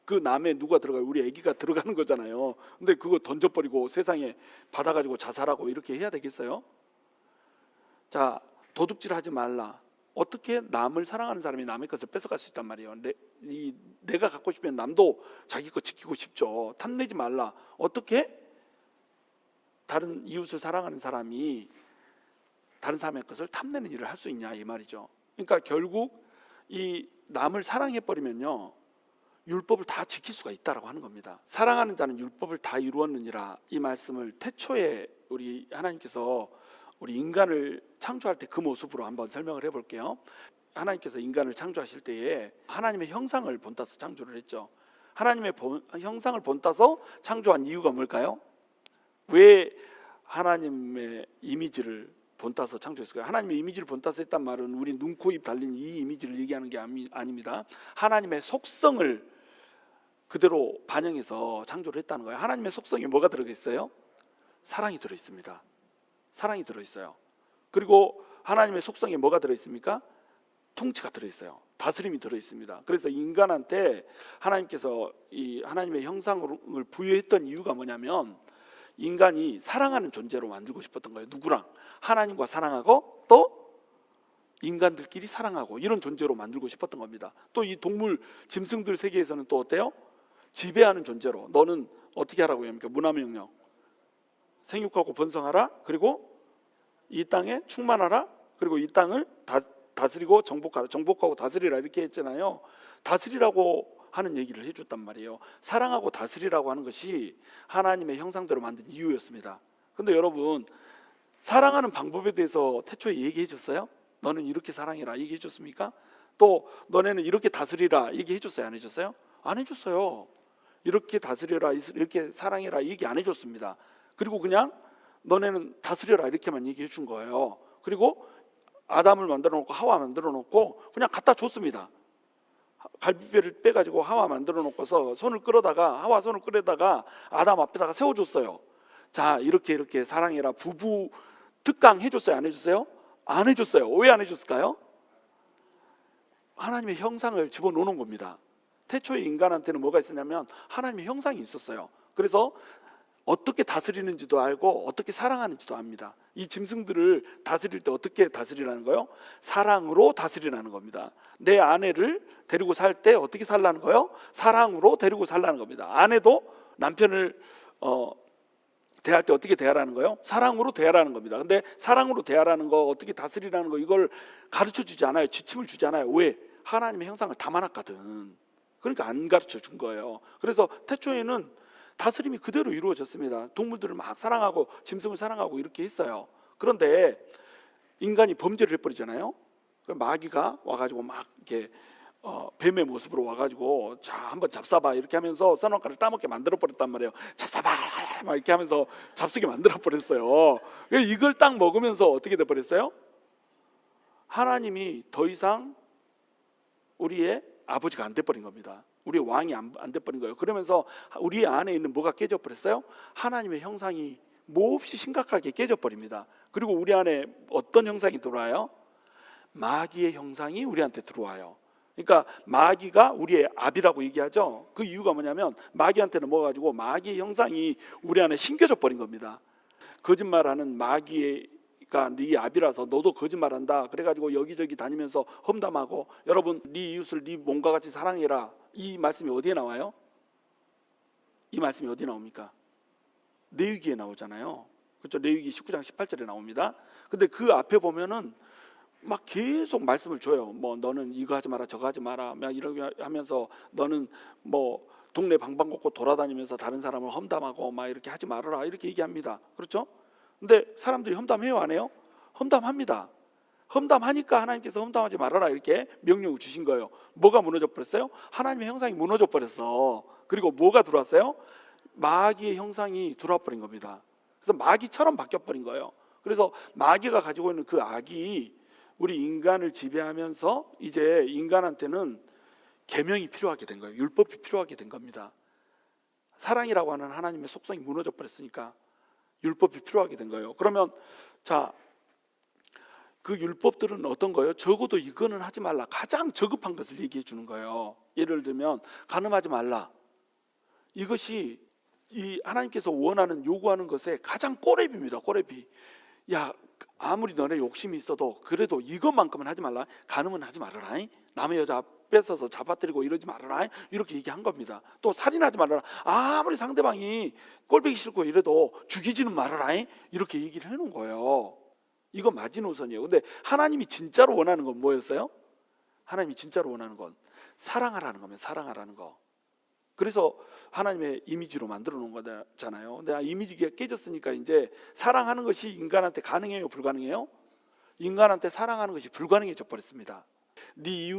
그 남에 누가 들어가요? 우리 아기가 들어가는 거잖아요. 근데 그거 던져버리고 세상에 받아가지고 자살하고 이렇게 해야 되겠어요? 자, 도둑질하지 말라. 어떻게 남을 사랑하는 사람이 남의 것을 뺏어갈 수 있단 말이에요. 내가 갖고 싶으면 남도 자기 거 지키고 싶죠. 탐내지 말라. 어떻게 다른 이웃을 사랑하는 사람이 다른 사람의 것을 탐내는 일을 할 수 있냐 이 말이죠. 그러니까 결국 이 남을 사랑해버리면요 율법을 다 지킬 수가 있다라고 하는 겁니다. 사랑하는 자는 율법을 다 이루었느니라 이 말씀을 태초에 우리 하나님께서 우리 인간을 창조할 때 그 모습으로 한번 설명을 해볼게요. 하나님께서 인간을 창조하실 때에 하나님의 형상을 본따서 창조를 했죠. 하나님의 형상을 본따서 창조한 이유가 뭘까요? 왜 하나님의 이미지를 본따서 창조했을까요? 하나님의 이미지를 본따서 했단 말은 우리 눈, 코, 입 달린 이 이미지를 얘기하는 게 아닙니다. 하나님의 속성을 그대로 반영해서 창조를 했다는 거예요. 하나님의 속성에 뭐가 들어있어요? 사랑이 들어있습니다. 사랑이 들어있어요. 그리고 하나님의 속성에 뭐가 들어있습니까? 통치가 들어있어요. 다스림이 들어있습니다. 그래서 인간한테 하나님께서 이 하나님의 형상을 부여했던 이유가 뭐냐면 인간이 사랑하는 존재로 만들고 싶었던 거예요. 누구랑? 하나님과 사랑하고 또 인간들끼리 사랑하고 이런 존재로 만들고 싶었던 겁니다. 또 이 동물 짐승들 세계에서는 또 어때요? 지배하는 존재로. 너는 어떻게 하라고 합니까? 문화명령. 생육하고 번성하라. 그리고 이 땅에 충만하라. 그리고 이 땅을 다스리고 정복하라. 정복하고 다스리라 이렇게 했잖아요. 다스리라고 하는 얘기를 해줬단 말이에요. 사랑하고 다스리라고 하는 것이 하나님의 형상대로 만든 이유였습니다. 근데 여러분 사랑하는 방법에 대해서 태초에 얘기해 줬어요? 너는 이렇게 사랑해라 얘기해 줬습니까? 또 너네는 이렇게 다스리라 얘기해 줬어요? 안 해줬어요? 안 해줬어요. 이렇게 다스려라 이렇게 사랑해라 얘기 안 해줬습니다. 그리고 그냥 너네는 다스려라 이렇게만 얘기해 준 거예요. 그리고 아담을 만들어 놓고 하와 만들어 놓고 그냥 갖다 줬습니다. 갈비뼈를 빼가지고 하와 만들어 놓고서 하와 손을 끌어다가 아담 앞에다가 세워줬어요. 자 이렇게 사랑해라 부부 특강 해줬어요? 안 해줬어요? 안 해줬어요. 왜 안 해줬을까요? 하나님의 형상을 집어넣는 겁니다. 태초에 인간한테는 뭐가 있었냐면 하나님의 형상이 있었어요. 그래서 어떻게 다스리는지도 알고 어떻게 사랑하는지도 압니다. 이 짐승들을 다스릴 때 어떻게 다스리라는 거요? 사랑으로 다스리라는 겁니다. 내 아내를 데리고 살 때 어떻게 살라는 거요? 사랑으로 데리고 살라는 겁니다. 아내도 남편을 대할 때 어떻게 대하라는 거요? 사랑으로 대하라는 겁니다. 근데 사랑으로 대하라는 거, 어떻게 다스리라는 거, 이걸 가르쳐 주지 않아요. 지침을 주지 않아요. 왜? 하나님의 형상을 담아놨거든. 그러니까 안 가르쳐 준 거예요. 그래서 태초에는 다스림이 그대로 이루어졌습니다. 동물들을 막 사랑하고 짐승을 사랑하고 이렇게 했어요. 그런데 인간이 범죄를 해버리잖아요. 마귀가 와가지고 막 이렇게 뱀의 모습으로 와가지고 자 한번 잡숴봐 이렇게 하면서 선악과를 따먹게 만들어 버렸단 말이에요. 잡숴봐 막 이렇게 하면서 잡수게 만들어 버렸어요. 이걸 딱 먹으면서 어떻게 돼 버렸어요? 하나님이 더 이상 우리의 아버지가 안 돼 버린 겁니다. 우리의 왕이 안 돼 버린 거예요. 그러면서 우리 안에 있는 뭐가 깨져 버렸어요? 하나님의 형상이 몹시 심각하게 깨져 버립니다. 그리고 우리 안에 어떤 형상이 들어와요? 마귀의 형상이 우리한테 들어와요. 그러니까 마귀가 우리의 압이라고 얘기하죠. 그 이유가 뭐냐면 마귀한테는 먹어가지고 마귀의 형상이 우리 안에 심겨져 버린 겁니다. 거짓말하는 마귀가 네 압이라서 너도 거짓말한다. 그래가지고 여기저기 다니면서 험담하고, 여러분 네 이웃을 네 몸과 같이 사랑해라. 이 말씀이 어디에 나와요? 이 말씀이 어디 나옵니까? 레위기에 나오잖아요. 그렇죠? 레위기 19장 18절에 나옵니다. 근데 그 앞에 보면은 막 계속 말씀을 줘요. 뭐 너는 이거 하지 마라 저거 하지 마라 막 이렇게 하면서 너는 뭐 동네 방방곡곡 돌아다니면서 다른 사람을 험담하고 막 이렇게 하지 말아라 이렇게 얘기합니다. 그렇죠? 근데 사람들이 험담해요 안 해요? 험담합니다. 험담하니까 하나님께서 험담하지 말아라 이렇게 명령을 주신 거예요. 뭐가 무너져 버렸어요? 하나님의 형상이 무너져 버렸어. 그리고 뭐가 들어왔어요? 마귀의 형상이 들어와 버린 겁니다. 그래서 마귀처럼 바뀌어 버린 거예요. 그래서 마귀가 가지고 있는 그 악이 우리 인간을 지배하면서 이제 인간한테는 계명이 필요하게 된 거예요. 율법이 필요하게 된 겁니다. 사랑이라고 하는 하나님의 속성이 무너져 버렸으니까 율법이 필요하게 된 거예요. 그러면 자, 그 율법들은 어떤 거예요? 적어도 이거는 하지 말라. 가장 저급한 것을 얘기해 주는 거예요. 예를 들면 간음하지 말라. 이것이 이 하나님께서 원하는 요구하는 것의 가장 꼬레비입니다. 꼬레비. 야, 아무리 너네 욕심이 있어도 그래도 이것만큼은 하지 말라. 간음은 하지 말아라. 남의 여자 뺏어서 잡아뜨리고 이러지 말아라. 이렇게 얘기한 겁니다. 또 살인하지 말아라. 아무리 상대방이 꼴보기 싫고 이래도 죽이지는 말아라. 이렇게 얘기를 해놓은 거예요. 이거 마지노선이에요. 근데 하나님이 진짜로 원하는 건 뭐였어요? 하나님이 진짜로 원하는 건 사랑하라는 거면 사랑하라는 거. 그래서 하나님의 이미지로 만들어 놓은 거잖아요. 근데 이미지가 깨졌으니까 이제 사랑하는 것이 인간한테 가능해요, 불가능해요? 인간한테 사랑하는 것이 불가능해져 버렸습니다. 네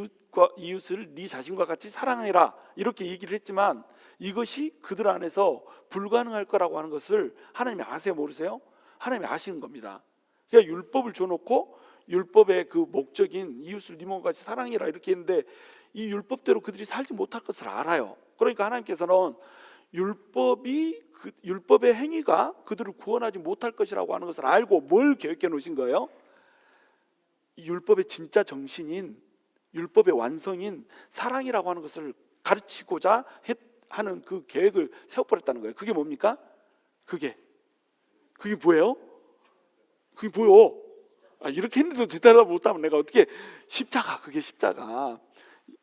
이웃을 네 자신과 같이 사랑해라 이렇게 얘기를 했지만 이것이 그들 안에서 불가능할 거라고 하는 것을 하나님이 아세요, 모르세요? 하나님이 아시는 겁니다. 그러니까 율법을 줘놓고 율법의 그 목적인 이웃을 네 몸과 같이 사랑해라 이렇게 했는데 이 율법대로 그들이 살지 못할 것을 알아요. 그러니까 하나님께서는 율법의 행위가 그들을 구원하지 못할 것이라고 하는 것을 알고 뭘 계획해 놓으신 거예요? 율법의 진짜 정신인, 율법의 완성인 사랑이라고 하는 것을 가르치고자 하는 그 계획을 세워버렸다는 거예요. 그게 뭡니까? 그게 뭐예요? 그게 뭐요? 이렇게 했는데도 대답을 못하면 내가 어떻게 십자가, 그게 십자가.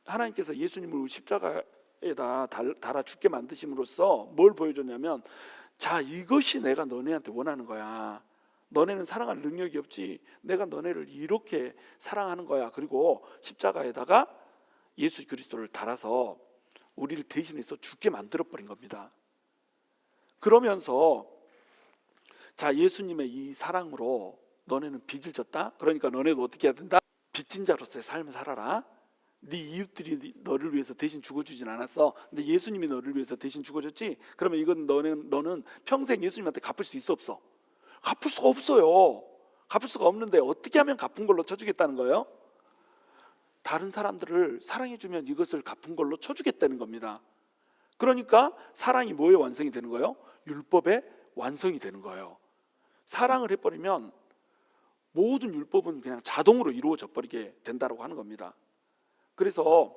하나님께서 예수님을 십자가에다 달아 죽게 만드심으로써 뭘 보여줬냐면, 자, 이것이 내가 너네한테 원하는 거야. 너네는 사랑할 능력이 없지. 내가 너네를 이렇게 사랑하는 거야. 그리고 십자가에다가 예수 그리스도를 달아서 우리를 대신해서 죽게 만들어 버린 겁니다. 그러면서 자, 예수님의 이 사랑으로 너네는 빚을 졌다. 그러니까 너네도 어떻게 해야 된다? 빚진 자로서의 삶을 살아라. 네 이웃들이 너를 위해서 대신 죽어주진 않았어. 근데 예수님이 너를 위해서 대신 죽어줬지. 그러면 이건 너는 평생 예수님한테 갚을 수 있어, 없어? 갚을 수가 없어요. 갚을 수가 없는데 어떻게 하면 갚은 걸로 쳐주겠다는 거예요? 다른 사람들을 사랑해주면 이것을 갚은 걸로 쳐주겠다는 겁니다. 그러니까 사랑이 뭐의 완성이 되는 거예요? 율법의 완성이 되는 거예요. 사랑을 해버리면 모든 율법은 그냥 자동으로 이루어져 버리게 된다고 하는 겁니다. 그래서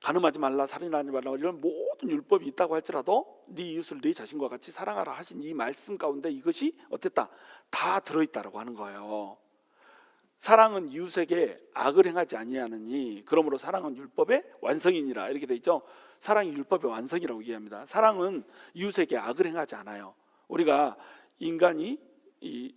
가늠하지 말라, 살인하지 말라, 이런 모든 율법이 있다고 할지라도 네 이웃을 네 자신과 같이 사랑하라 하신 이 말씀 가운데 이것이 어땠다? 다 들어있다라고 하는 거예요. 사랑은 이웃에게 악을 행하지 아니하느니 그러므로 사랑은 율법의 완성이니라, 이렇게 돼 있죠. 사랑이 율법의 완성이라고 얘기합니다. 사랑은 이웃에게 악을 행하지 않아요. 우리가 인간이 이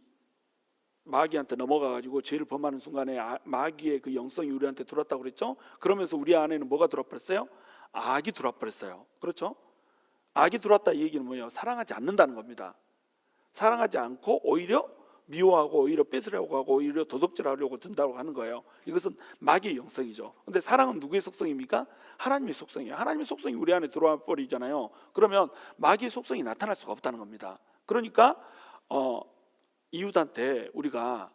마귀한테 넘어가가지고 죄를 범하는 순간에 마귀의 그 영성이 우리한테 들어왔다고 그랬죠. 그러면서 우리 안에는 뭐가 들어와버렸어요? 악이 들어와버렸어요. 그렇죠? 악이 들어왔다, 이 얘기는 뭐예요? 사랑하지 않는다는 겁니다. 사랑하지 않고 오히려 미워하고 오히려 뺏으려고 하고 오히려 도둑질하려고 든다고 하는 거예요. 이것은 마귀의 영성이죠. 근데 사랑은 누구의 속성입니까? 하나님의 속성이에요. 하나님의 속성이 우리 안에 들어와 버리잖아요. 그러면 마귀의 속성이 나타날 수가 없다는 겁니다. 그러니까 이웃한테 우리가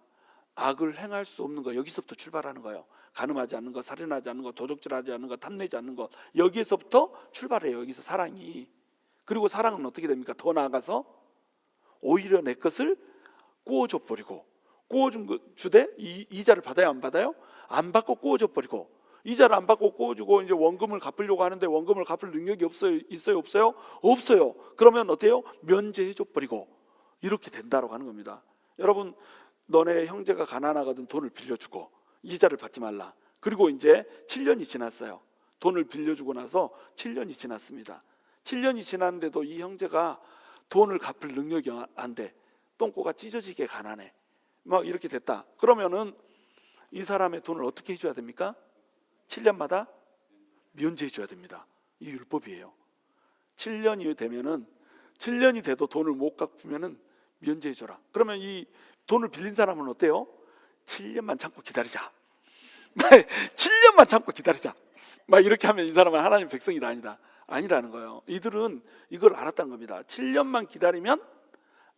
악을 행할 수 없는 거, 여기서부터 출발하는 거예요. 간음하지 않는 거, 살인하지 않는 거, 도둑질하지 않는 거, 탐내지 않는 거, 여기에서부터 출발해요. 여기서 사랑이. 그리고 사랑은 어떻게 됩니까? 더 나아가서 오히려 내 것을 꾸어줘 버리고, 꾸어준 거 주되 이자를 받아요, 안 받아요? 안 받고 꾸어줘 버리고, 이자를 안 받고 꾸어주고 이제 원금을 갚으려고 하는데 원금을 갚을 능력이 없어요, 있어요, 없어요? 없어요. 그러면 어때요? 면제해줘 버리고, 이렇게 된다라고 하는 겁니다. 여러분, 너네 형제가 가난하거든 돈을 빌려주고 이자를 받지 말라. 그리고 이제 7년이 지났어요. 돈을 빌려주고 나서 7년이 지났습니다. 7년이 지났는데도 이 형제가 돈을 갚을 능력이 안 돼. 똥꼬가 찢어지게 가난해. 막 이렇게 됐다. 그러면은 이 사람의 돈을 어떻게 해줘야 됩니까? 7년마다 면제해 줘야 됩니다. 이 율법이에요. 7년이 되면은 7년이 돼도 돈을 못 갚으면은 면제해 줘라. 그러면 이 돈을 빌린 사람은 어때요? 7년만 참고 기다리자. 7년만 참고 기다리자. 막 이렇게 하면 이 사람은 하나님 백성이다, 아니다. 아니라는 거예요. 이들은 이걸 알았다는 겁니다. 7년만 기다리면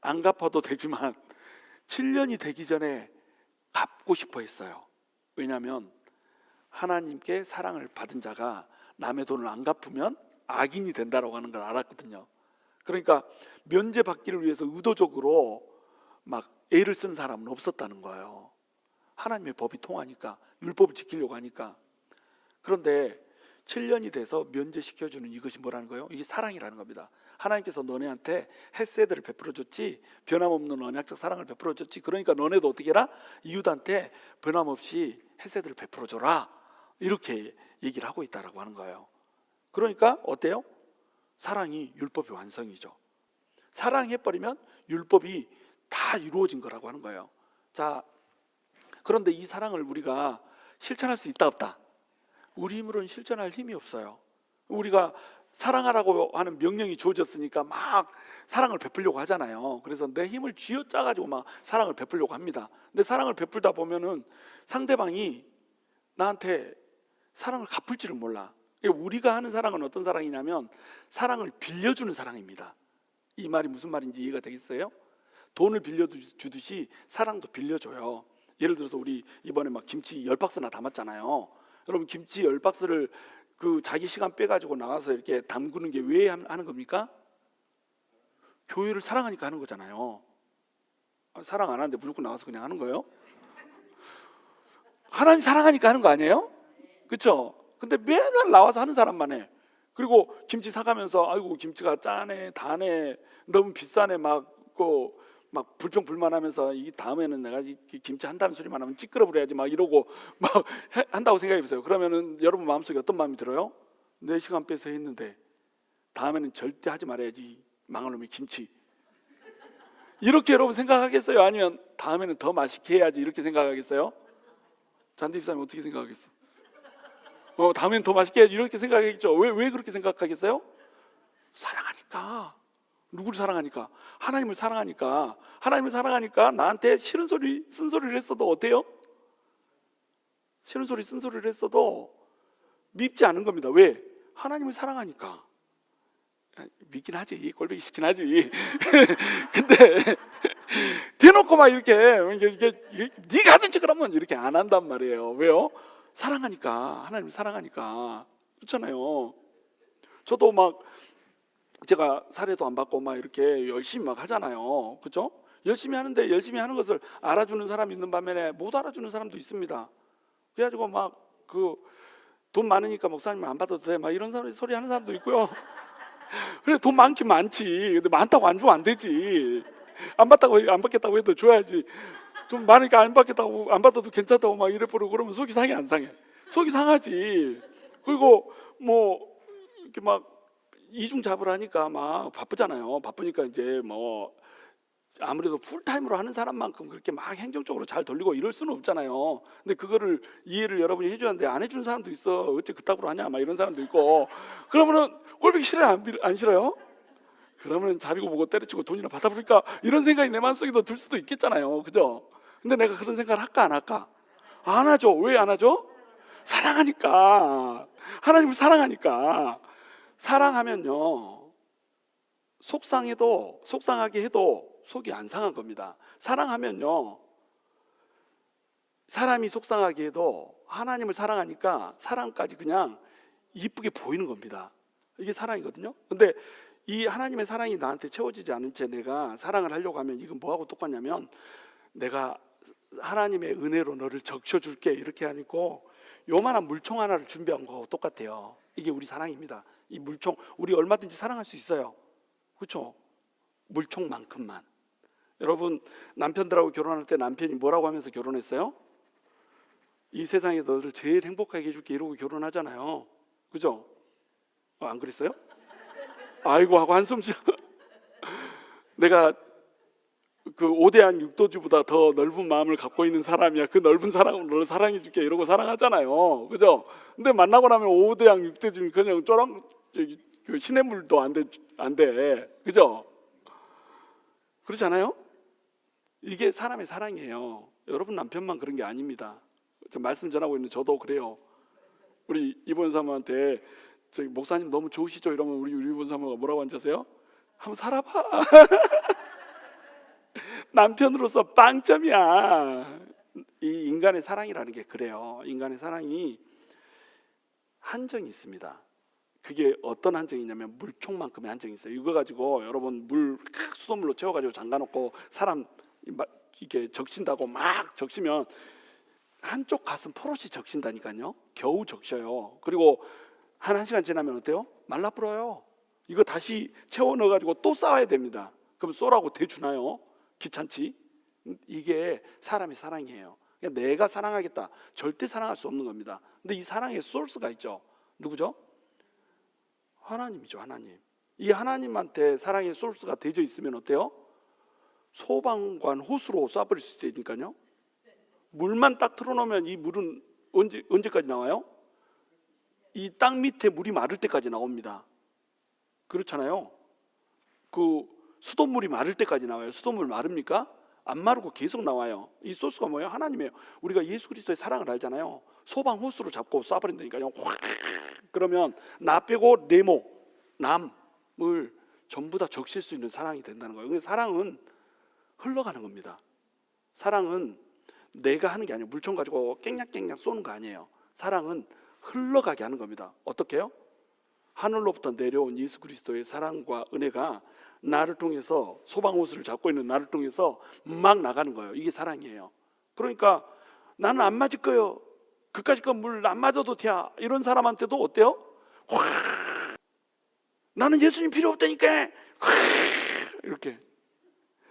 안 갚아도 되지만 7년이 되기 전에 갚고 싶어 했어요. 왜냐하면 하나님께 사랑을 받은 자가 남의 돈을 안 갚으면 악인이 된다고 하는 걸 알았거든요. 그러니까 면제받기를 위해서 의도적으로 막 애를 쓴 사람은 없었다는 거예요. 하나님의 법이 통하니까, 율법을 지키려고 하니까. 그런데 7년이 돼서 면제시켜주는 이것이 뭐라는 거예요? 이게 사랑이라는 겁니다. 하나님께서 너네한테 헤세드를 베풀어줬지, 변함없는 언약적 사랑을 베풀어줬지. 그러니까 너네도 어떻게 해라? 이웃한테 변함없이 헤세드를 베풀어줘라, 이렇게 얘기를 하고 있다라고 하는 거예요. 그러니까 어때요? 사랑이 율법의 완성이죠. 사랑해버리면 율법이 다 이루어진 거라고 하는 거예요. 자, 그런데 이 사랑을 우리가 실천할 수 있다, 없다? 우리 힘으로는 실천할 힘이 없어요. 우리가 사랑하라고 하는 명령이 주어졌으니까 막 사랑을 베풀려고 하잖아요. 그래서 내 힘을 쥐어짜가지고 막 사랑을 베풀려고 합니다. 근데 사랑을 베풀다 보면은 상대방이 나한테 사랑을 갚을지를 몰라. 우리가 하는 사랑은 어떤 사랑이냐면 사랑을 빌려주는 사랑입니다. 이 말이 무슨 말인지 이해가 되겠어요? 돈을 빌려주듯이 사랑도 빌려줘요. 예를 들어서 우리 이번에 막 김치 10박스나 담았잖아요. 여러분, 김치 10박스를 그 자기 시간 빼가지고 나와서 이렇게 담그는 게 왜 하는 겁니까? 교회를 사랑하니까 하는 거잖아요. 사랑 안 하는데 무조건 나와서 그냥 하는 거예요? 하나님 사랑하니까 하는 거 아니에요? 그렇죠? 근데 매달 나와서 하는 사람만 해. 그리고 김치 사가면서 아이고 김치가 짜네, 다네, 너무 비싸네, 막 불평불만하면서 이 다음에는 내가 김치 한다는 소리만 하면 찌끄러 부려야지 막 이러고 막 한다고 생각해 보세요. 그러면은 여러분 마음속에 어떤 마음이 들어요? 4시간 빼서 했는데 다음에는 절대 하지 말아야지, 망할 놈의 김치. 이렇게 여러분 생각하겠어요? 아니면 다음에는 더 맛있게 해야지, 이렇게 생각하겠어요? 잔디 집사님 어떻게 생각하겠어? 다음엔 더 맛있게 해야지, 이렇게 생각하겠죠. 왜 그렇게 생각하겠어요? 사랑하니까. 누구를 사랑하니까? 하나님을 사랑하니까. 하나님을 사랑하니까 나한테 싫은 소리, 쓴소리를 했어도 어때요? 싫은 소리, 쓴소리를 했어도 밉지 않은 겁니다. 왜? 하나님을 사랑하니까. 믿긴 하지, 꼴보기 싫긴 하지. 근데 대놓고 막 이렇게 네가 하든지 그러면 이렇게 안 한단 말이에요. 왜요? 사랑하니까. 하나님을 사랑하니까. 그렇잖아요. 저도 막 제가 사례도 안 받고 막 이렇게 열심히 막 하잖아요. 그렇죠? 열심히 하는데 열심히 하는 것을 알아주는 사람이 있는 반면에 못 알아주는 사람도 있습니다. 그래가지고 막 돈 많으니까 목사님 안 받아도 돼, 막 이런 소리 하는 사람도 있고요. 그래, 돈 많긴 많지. 근데 많다고 안 주면 안 되지. 안 받겠다고 해도 줘야지. 좀 많으니까 안 받겠다고, 안 받아도 괜찮다고 막 이래 버리고 그러면 속이 상해 안 상해? 속이 상하지. 그리고 뭐 이렇게 막 이중잡을 하니까 막 바쁘잖아요. 바쁘니까 이제 뭐 아무래도 풀타임으로 하는 사람만큼 그렇게 막 행정적으로 잘 돌리고 이럴 수는 없잖아요. 근데 그거를 이해를 여러분이 해줘야 하는데 안 해주는 사람도 있어. 어째 그따구로 하냐 막 이런 사람도 있고. 그러면은 꼴보기 싫어요? 안 싫어요? 그러면 자비고 보고 때려치고 돈이나 받아버릴까 이런 생각이 내 마음속에도 들 수도 있겠잖아요. 그죠? 근데 내가 그런 생각을 할까 안 할까? 안 하죠. 왜 안 하죠? 사랑하니까. 하나님을 사랑하니까. 사랑하면요, 속상하게 해도 속이 안 상한 겁니다. 사랑하면요, 사람이 속상하게 해도 하나님을 사랑하니까 사랑까지 그냥 이쁘게 보이는 겁니다. 이게 사랑이거든요. 근데 이 하나님의 사랑이 나한테 채워지지 않은 채 내가 사랑을 하려고 하면 이건 뭐하고 똑같냐면, 내가 하나님의 은혜로 너를 적셔줄게 이렇게 하니까 요만한 물총 하나를 준비한 거하고 똑같아요. 이게 우리 사랑입니다. 이 물총, 우리 얼마든지 사랑할 수 있어요. 그렇죠? 물총만큼만. 여러분, 남편들하고 결혼할 때 남편이 뭐라고 하면서 결혼했어요? 이 세상에 너를 제일 행복하게 해줄게 이러고 결혼하잖아요. 그죠? 안 그랬어요? 아이고 하고 한숨 쉬어. 내가 그 5대양 6도주보다 더 넓은 마음을 갖고 있는 사람이야. 그 넓은 사랑으로 너를 사랑해줄게 이러고 사랑하잖아요. 그죠? 근데 만나고 나면 5대양 6도주면 그냥 그 시냇물도 안 돼. 그죠? 그렇지 않아요? 이게 사람의 사랑이에요. 여러분 남편만 그런 게 아닙니다. 저 말씀 전하고 있는 저도 그래요. 우리 이본 사모한테 저기 목사님 너무 좋으시죠? 이러면 우리 이본 사모가 뭐라고 앉으세요? 한번 살아봐. 남편으로서 빵점이야. 이 인간의 사랑이라는 게 그래요. 인간의 사랑이 한정이 있습니다. 그게 어떤 한정이냐면 물총만큼의 한정이 있어요. 이거 가지고 여러분 수돗물로 채워가지고 잠가놓고 사람 이게 적신다고 막 적시면 한쪽 가슴 포로시 적신다니까요. 겨우 적셔요. 그리고 한 1시간 지나면 어때요? 말라불어요. 이거 다시 채워 넣어가지고 또 쌓아야 됩니다. 그럼 쏘라고 대주나요? 귀찮지? 이게 사람의 사랑이에요. 그러니까 내가 사랑하겠다. 절대 사랑할 수 없는 겁니다. 근데 이 사랑의 소스가 있죠. 누구죠? 하나님이죠. 하나님. 이 하나님한테 사랑의 소스가 되어 있으면 어때요? 소방관 호수로 쏴버릴 수 있으니까요. 물만 딱 틀어놓으면 이 물은 언제까지 나와요? 이 땅 밑에 물이 마를 때까지 나옵니다. 그렇잖아요. 그 수돗물이 마를 때까지 나와요. 수돗물 마릅니까? 안 마르고 계속 나와요. 이 소스가 뭐예요? 하나님이에요. 우리가 예수 그리스도의 사랑을 알잖아요. 소방 호수로 잡고 쏴버린다니까요. 확! 그러면 나 빼고 네모 남을 전부 다 적실 수 있는 사랑이 된다는 거예요. 그래서 사랑은 흘러가는 겁니다. 사랑은 내가 하는 게 아니에요. 물총 가지고 깽냥깽냥 쏘는 거 아니에요. 사랑은 흘러가게 하는 겁니다. 어떻게 해요? 하늘로부터 내려온 예수 그리스도의 사랑과 은혜가 나를 통해서, 소방호수를 잡고 있는 나를 통해서 막 나가는 거예요. 이게 사랑이에요. 그러니까 나는 안 맞을 거예요. 그까짓 건 물 안 맞아도 돼. 이런 사람한테도 어때요? 확! 나는 예수님 필요 없다니까. 확! 이렇게.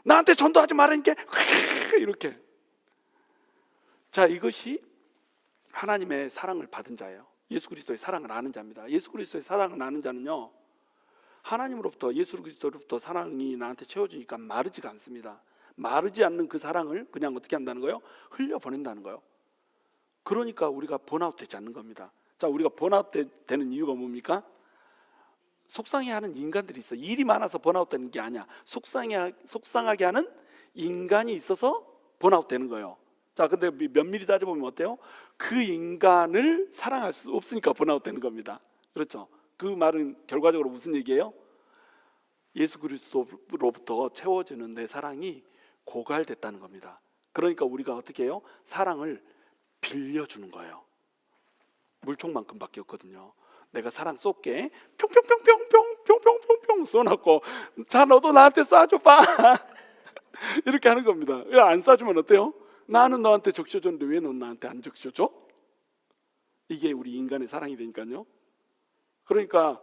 나한테 전도하지 말라니까. 확! 이렇게. 자, 이것이 하나님의 사랑을 받은 자예요. 예수 그리스도의 사랑을 아는 자입니다. 예수 그리스도의 사랑을 아는 자는요, 하나님으로부터, 예수 그리스도로부터 사랑이 나한테 채워지니까 마르지가 않습니다. 마르지 않는 그 사랑을 그냥 어떻게 한다는 거예요? 흘려보낸다는 거예요. 그러니까 우리가 번아웃 되지 않는 겁니다. 자, 우리가 번아웃 되는 이유가 뭡니까? 속상해하는 인간들이 있어. 일이 많아서 번아웃 되는 게 아니야. 속상하게 하는 인간이 있어서 번아웃 되는 거예요. 자, 근데 면밀히 따져보면 어때요? 그 인간을 사랑할 수 없으니까 번아웃 되는 겁니다. 그렇죠? 그 말은 결과적으로 무슨 얘기예요? 예수 그리스도로부터 채워지는 내 사랑이 고갈됐다는 겁니다. 그러니까 우리가 어떻게 해요? 사랑을 빌려주는 거예요. 물총만큼밖에 없거든요. 내가 사랑 쏠게. 평평평평평평평평 쏘놓고, 자, 너도 나한테 쏴줘봐. 이렇게 하는 겁니다. 안 쏴주면 어때요? 나는 너한테 적셔줬는데 왜 넌 나한테 안 적셔줘? 이게 우리 인간의 사랑이 되니까요. 그러니까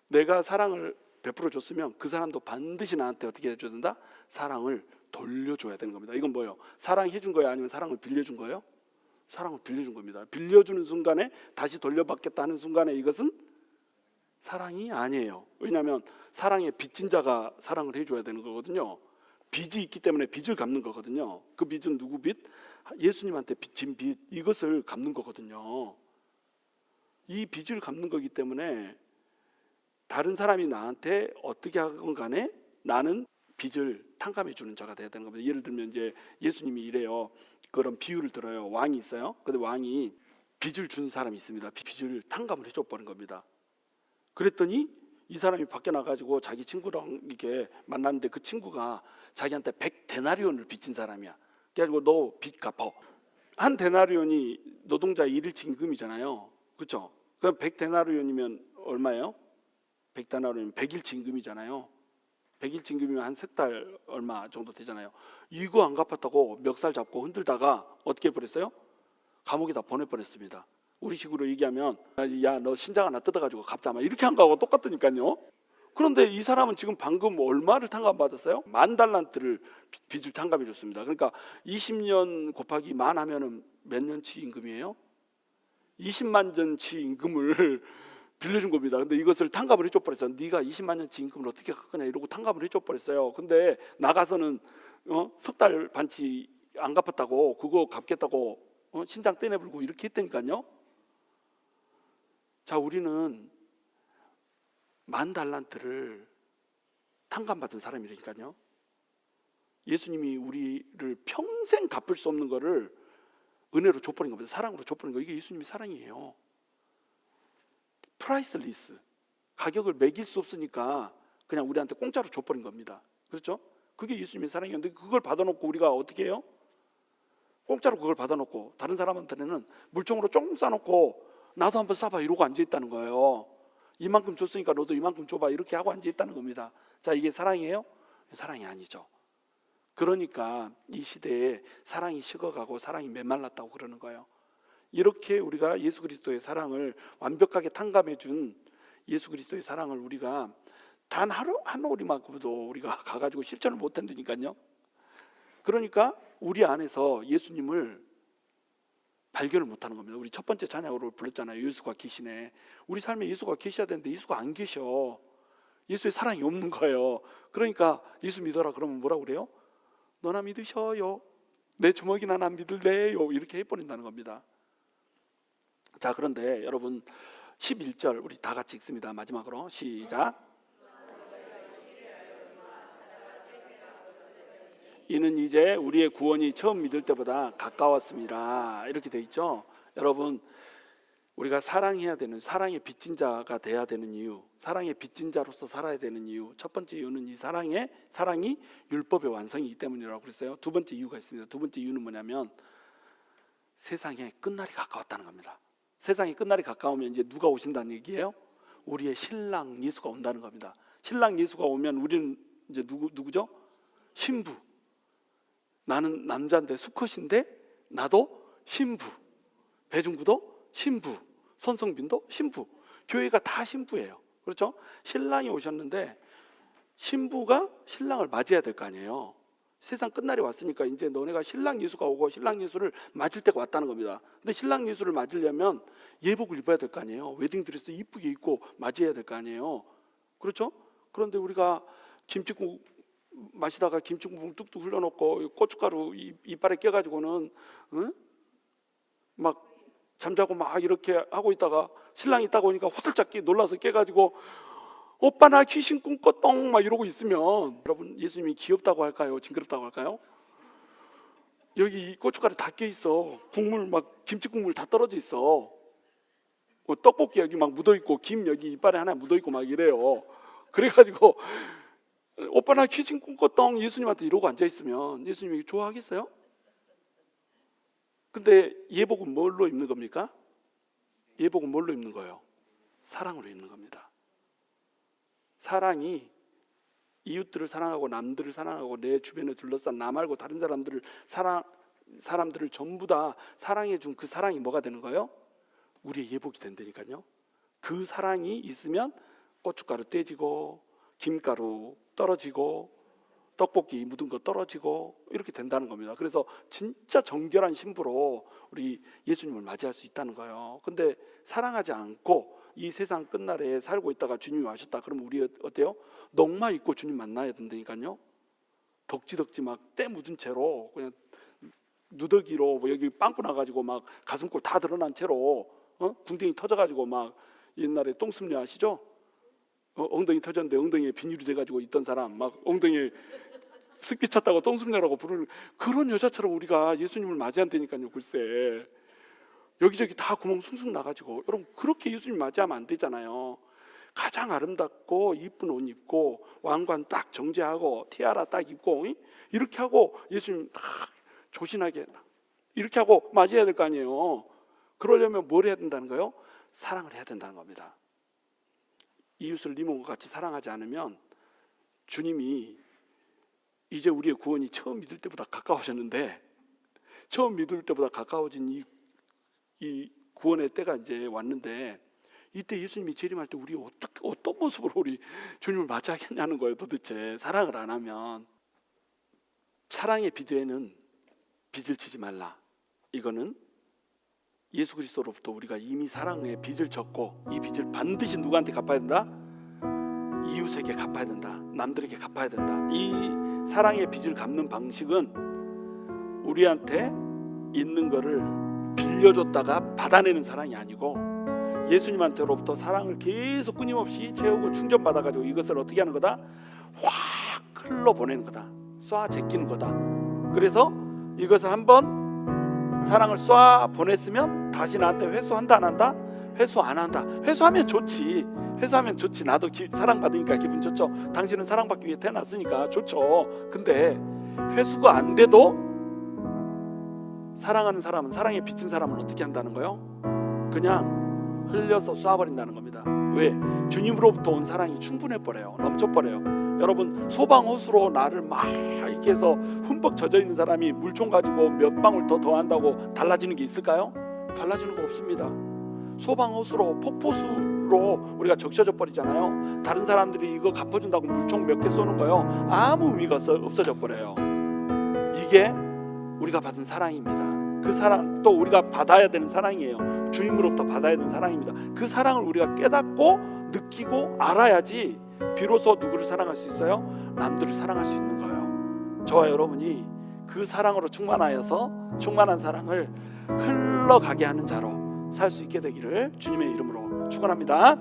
내가 사랑을 베풀어 줬으면 그 사람도 반드시 나한테 어떻게 해줘야 된다? 사랑을 돌려줘야 되는 겁니다. 이건 뭐예요? 사랑해 준 거예요? 아니면 사랑을 빌려준 거예요? 사랑을 빌려준 겁니다. 빌려주는 순간에 다시 돌려받겠다 하는 순간에 이것은 사랑이 아니에요. 왜냐하면 사랑의 빚진 자가 사랑을 해줘야 되는 거거든요. 빚이 있기 때문에 빚을 갚는 거거든요. 그 빚은 누구 빚? 예수님한테 빚진 빚, 이것을 갚는 거거든요. 이 빚을 갚는 거기 때문에 다른 사람이 나한테 어떻게 하건 간에 나는 빚을 탕감해 주는 자가 돼야 되는 겁니다. 예를 들면 이제 예수님이 이래요. 그런 비유를 들어요. 왕이 있어요. 근데 왕이 빚을 준 사람이 있습니다. 빚을 탕감을 해줘 버린 겁니다. 그랬더니 이 사람이 밖에 나가지고 자기 친구랑 이렇게 만났는데 그 친구가 자기한테 100데나리온을 빚진 사람이야. 그래가지고 너 빚 갚어. 한 데나리온이 노동자의 일일치 임금이잖아요. 그렇죠? 그럼 100데나리온이면 얼마예요? 100데나리온이면 100일치 임금이잖아요. 100일치 임금이면 한 석 달 얼마 정도 되잖아요. 이거 안 갚았다고 멱살 잡고 흔들다가 어떻게 해버렸어요? 감옥에다 보내버렸습니다. 우리식으로 얘기하면 야 너 신장 하나 뜯어가지고 갚자 막 이렇게 한 거하고 똑같으니까요. 그런데 이 사람은 지금 방금 얼마를 탕감받았어요? 10,000달란트를 빚을 탕감해 줬습니다. 그러니까 20년 곱하기 만 하면은 몇 년치 임금이에요? 20만 년치 임금을 빌려준 겁니다. 근데 이것을 탕감을 해줘 버렸어요. 네가 20만 년치 임금을 어떻게 할 거냐 이러고 탕감을 해줘 버렸어요. 근데 나가서는 석 달 반치 안 갚았다고 그거 갚겠다고 신장 떼내불고 이렇게 했다니까요. 자, 우리는 10,000달란트를 탕감받은 사람이라니까요. 예수님이 우리를 평생 갚을 수 없는 거를 은혜로 줘버린 겁니다. 사랑으로 줘버린 거. 이게 예수님의 사랑이에요. 프라이슬리스, 가격을 매길 수 없으니까 그냥 우리한테 공짜로 줘버린 겁니다. 그렇죠? 그게 예수님의 사랑이었는데 그걸 받아놓고 우리가 어떻게 해요? 공짜로 그걸 받아놓고 다른 사람한테는 물총으로 조금 싸놓고 나도 한번 쏴봐 이러고 앉아있다는 거예요. 이만큼 줬으니까 너도 이만큼 줘봐 이렇게 하고 앉아있다는 겁니다. 자, 이게 사랑이에요? 사랑이 아니죠. 그러니까 이 시대에 사랑이 식어가고 사랑이 메말랐다고 그러는 거예요. 이렇게 우리가 예수 그리스도의 사랑을 완벽하게 탕감해 준 예수 그리스도의 사랑을 우리가 단 한 오리만큼도 우리가 가가지고 실천을 못 한다니까요. 그러니까 우리 안에서 예수님을 발견을 못하는 겁니다. 우리 첫 번째 찬양으로 불렀잖아요. 예수가 계시네. 우리 삶에 예수가 계셔야 되는데 예수가 안 계셔. 예수의 사랑이 없는 거예요. 그러니까 예수 믿어라 그러면 뭐라고 그래요? 너나 믿으셔요. 내 주먹이나 난 믿을래요. 이렇게 해버린다는 겁니다. 자, 그런데 여러분 11절 우리 다 같이 읽습니다. 마지막으로 시작. 이는 이제 우리의 구원이 처음 믿을 때보다 가까웠습니다. 이렇게 돼 있죠. 여러분, 우리가 사랑해야 되는, 사랑의 빚진 자가 돼야 되는 이유, 사랑의 빚진 자로서 살아야 되는 이유, 첫 번째 이유는 이 사랑이 율법의 완성이기 때문이라고 그랬어요. 두 번째 이유가 있습니다. 두 번째 이유는 뭐냐면 세상의 끝날이 가까웠다는 겁니다. 세상의 끝날이 가까우면 이제 누가 오신다는 얘기예요? 우리의 신랑 예수가 온다는 겁니다. 신랑 예수가 오면 우리는 이제 누구죠? 신부. 나는 남자인데 수컷인데 나도 신부. 배중구도 신부. 선성빈도 신부. 교회가 다 신부예요. 그렇죠? 신랑이 오셨는데 신부가 신랑을 맞이해야 될 거 아니에요. 세상 끝날이 왔으니까 이제 너네가 신랑 예수가 오고 신랑 예수를 맞을 때가 왔다는 겁니다. 근데 신랑 예수를 맞으려면 예복을 입어야 될 거 아니에요. 웨딩드레스 이쁘게 입고 맞이해야 될 거 아니에요. 그렇죠? 그런데 우리가 김치국 마시다가 김치국물 뚝뚝 흘러놓고 고춧가루 이빨에 껴가지고는 막 잠자고 막 이렇게 하고 있다가 신랑이 딱 오니까 호들짝 놀라서 깨가지고 오빠 나 귀신 꿈꿨똥 막 이러고 있으면 여러분 예수님이 귀엽다고 할까요? 징그럽다고 할까요? 여기 고춧가루 다 껴있어. 국물 막 김치 국물 다 떨어져 있어. 떡볶이 여기 막 묻어있고 김 여기 이빨에 하나 묻어있고 막 이래요. 그래가지고 오빠 나 귀신 꿈꿨똥 예수님한테 이러고 앉아있으면 예수님이 좋아하겠어요? 근데 예복은 뭘로 입는 겁니까? 예복은 뭘로 입는 거예요? 사랑으로 입는 겁니다. 사랑이 이웃들을 사랑하고 남들을 사랑하고 내 주변에 둘러싼 나 말고 다른 사람들을 전부 다 사랑해 준 그 사랑이 뭐가 되는 거예요? 우리의 예복이 된다니까요. 그 사랑이 있으면 고춧가루 떼지고 김가루 떨어지고 떡볶이 묻은 거 떨어지고 이렇게 된다는 겁니다. 그래서 진짜 정결한 신부로 우리 예수님을 맞이할 수 있다는 거예요. 근데 사랑하지 않고 이 세상 끝날에 살고 있다가 주님이 와셨다 그러면 우리 어때요? 넉마 입고 주님 만나야 된다니까요. 덕지덕지 막 때 묻은 채로 그냥 누더기로 뭐 여기 빵꾸 나가지고 막 가슴골 다 드러난 채로 궁뎅이 터져가지고 막 옛날에 똥습녀 아시죠? 엉덩이 터졌는데 엉덩이에 비닐이 돼가지고 있던 사람 막 엉덩이에 습기 찼다고 똥습녀라고 부르는 그런 여자처럼 우리가 예수님을 맞이한다니까요. 글쎄 여기저기 다 구멍 숭숭 나가지고 여러분 그렇게 예수님 맞이하면 안 되잖아요. 가장 아름답고 이쁜 옷 입고 왕관 딱 정제하고 티아라 딱 입고 이렇게 하고 예수님 딱 조신하게 이렇게 하고 맞이해야 될 거 아니에요. 그러려면 뭘 해야 된다는 거예요? 사랑을 해야 된다는 겁니다. 이웃을 네 몸과 같이 사랑하지 않으면 주님이 이제 우리의 구원이 처음 믿을 때보다 가까워졌는데 처음 믿을 때보다 가까워진 이 구원의 때가 이제 왔는데 이때 예수님이 재림할 때 우리 어떤 모습으로 우리 주님을 맞이하겠냐는 거예요. 도대체 사랑을 안 하면. 사랑의 비대에는 빚을 지지 말라. 이거는 예수 그리스도로부터 우리가 이미 사랑의 빚을 졌고 이 빚을 반드시 누구한테 갚아야 된다? 이웃에게 갚아야 된다. 남들에게 갚아야 된다. 이 사랑의 빚을 갚는 방식은 우리한테 있는 거를 빌려줬다가 받아내는 사랑이 아니고 예수님한테로부터 사랑을 계속 끊임없이 채우고 충전받아가지고 이것을 어떻게 하는 거다? 확 흘러보내는 거다. 쏴 제끼는 거다. 그래서 이것을 한번 사랑을 쏴 보냈으면 다시 나한테 회수한다 안 한다? 회수 안 한다. 회수하면 좋지. 회수하면 좋지. 나도 사랑받으니까 기분 좋죠. 당신은 사랑받기 위해 태어났으니까 좋죠. 근데 회수가 안 돼도 사랑하는 사람은 사랑에 비친 사람은 어떻게 한다는 거예요? 그냥 흘려서 쏴버린다는 겁니다. 왜? 주님으로부터 온 사랑이 충분해버려요. 넘쳐버려요. 여러분 소방호수로 나를 막 이렇게 해서 흠뻑 젖어있는 사람이 물총 가지고 몇 방울 더 더한다고 달라지는 게 있을까요? 달라지는 거 없습니다. 소방호수로 폭포수로 우리가 적셔져 버리잖아요. 다른 사람들이 이거 갚아준다고 물총 몇 개 쏘는 거요 아무 의미가 없어져 버려요. 이게 우리가 받은 사랑입니다. 그 사랑 또 우리가 받아야 되는 사랑이에요. 주님으로부터 받아야 되는 사랑입니다. 그 사랑을 우리가 깨닫고 느끼고 알아야지 비로소 누구를 사랑할 수 있어요? 남들을 사랑할 수 있는 거예요. 저와 여러분이 그 사랑으로 충만하여서 충만한 사랑을 흘러가게 하는 자로 살 수 있게 되기를 주님의 이름으로 축원합니다.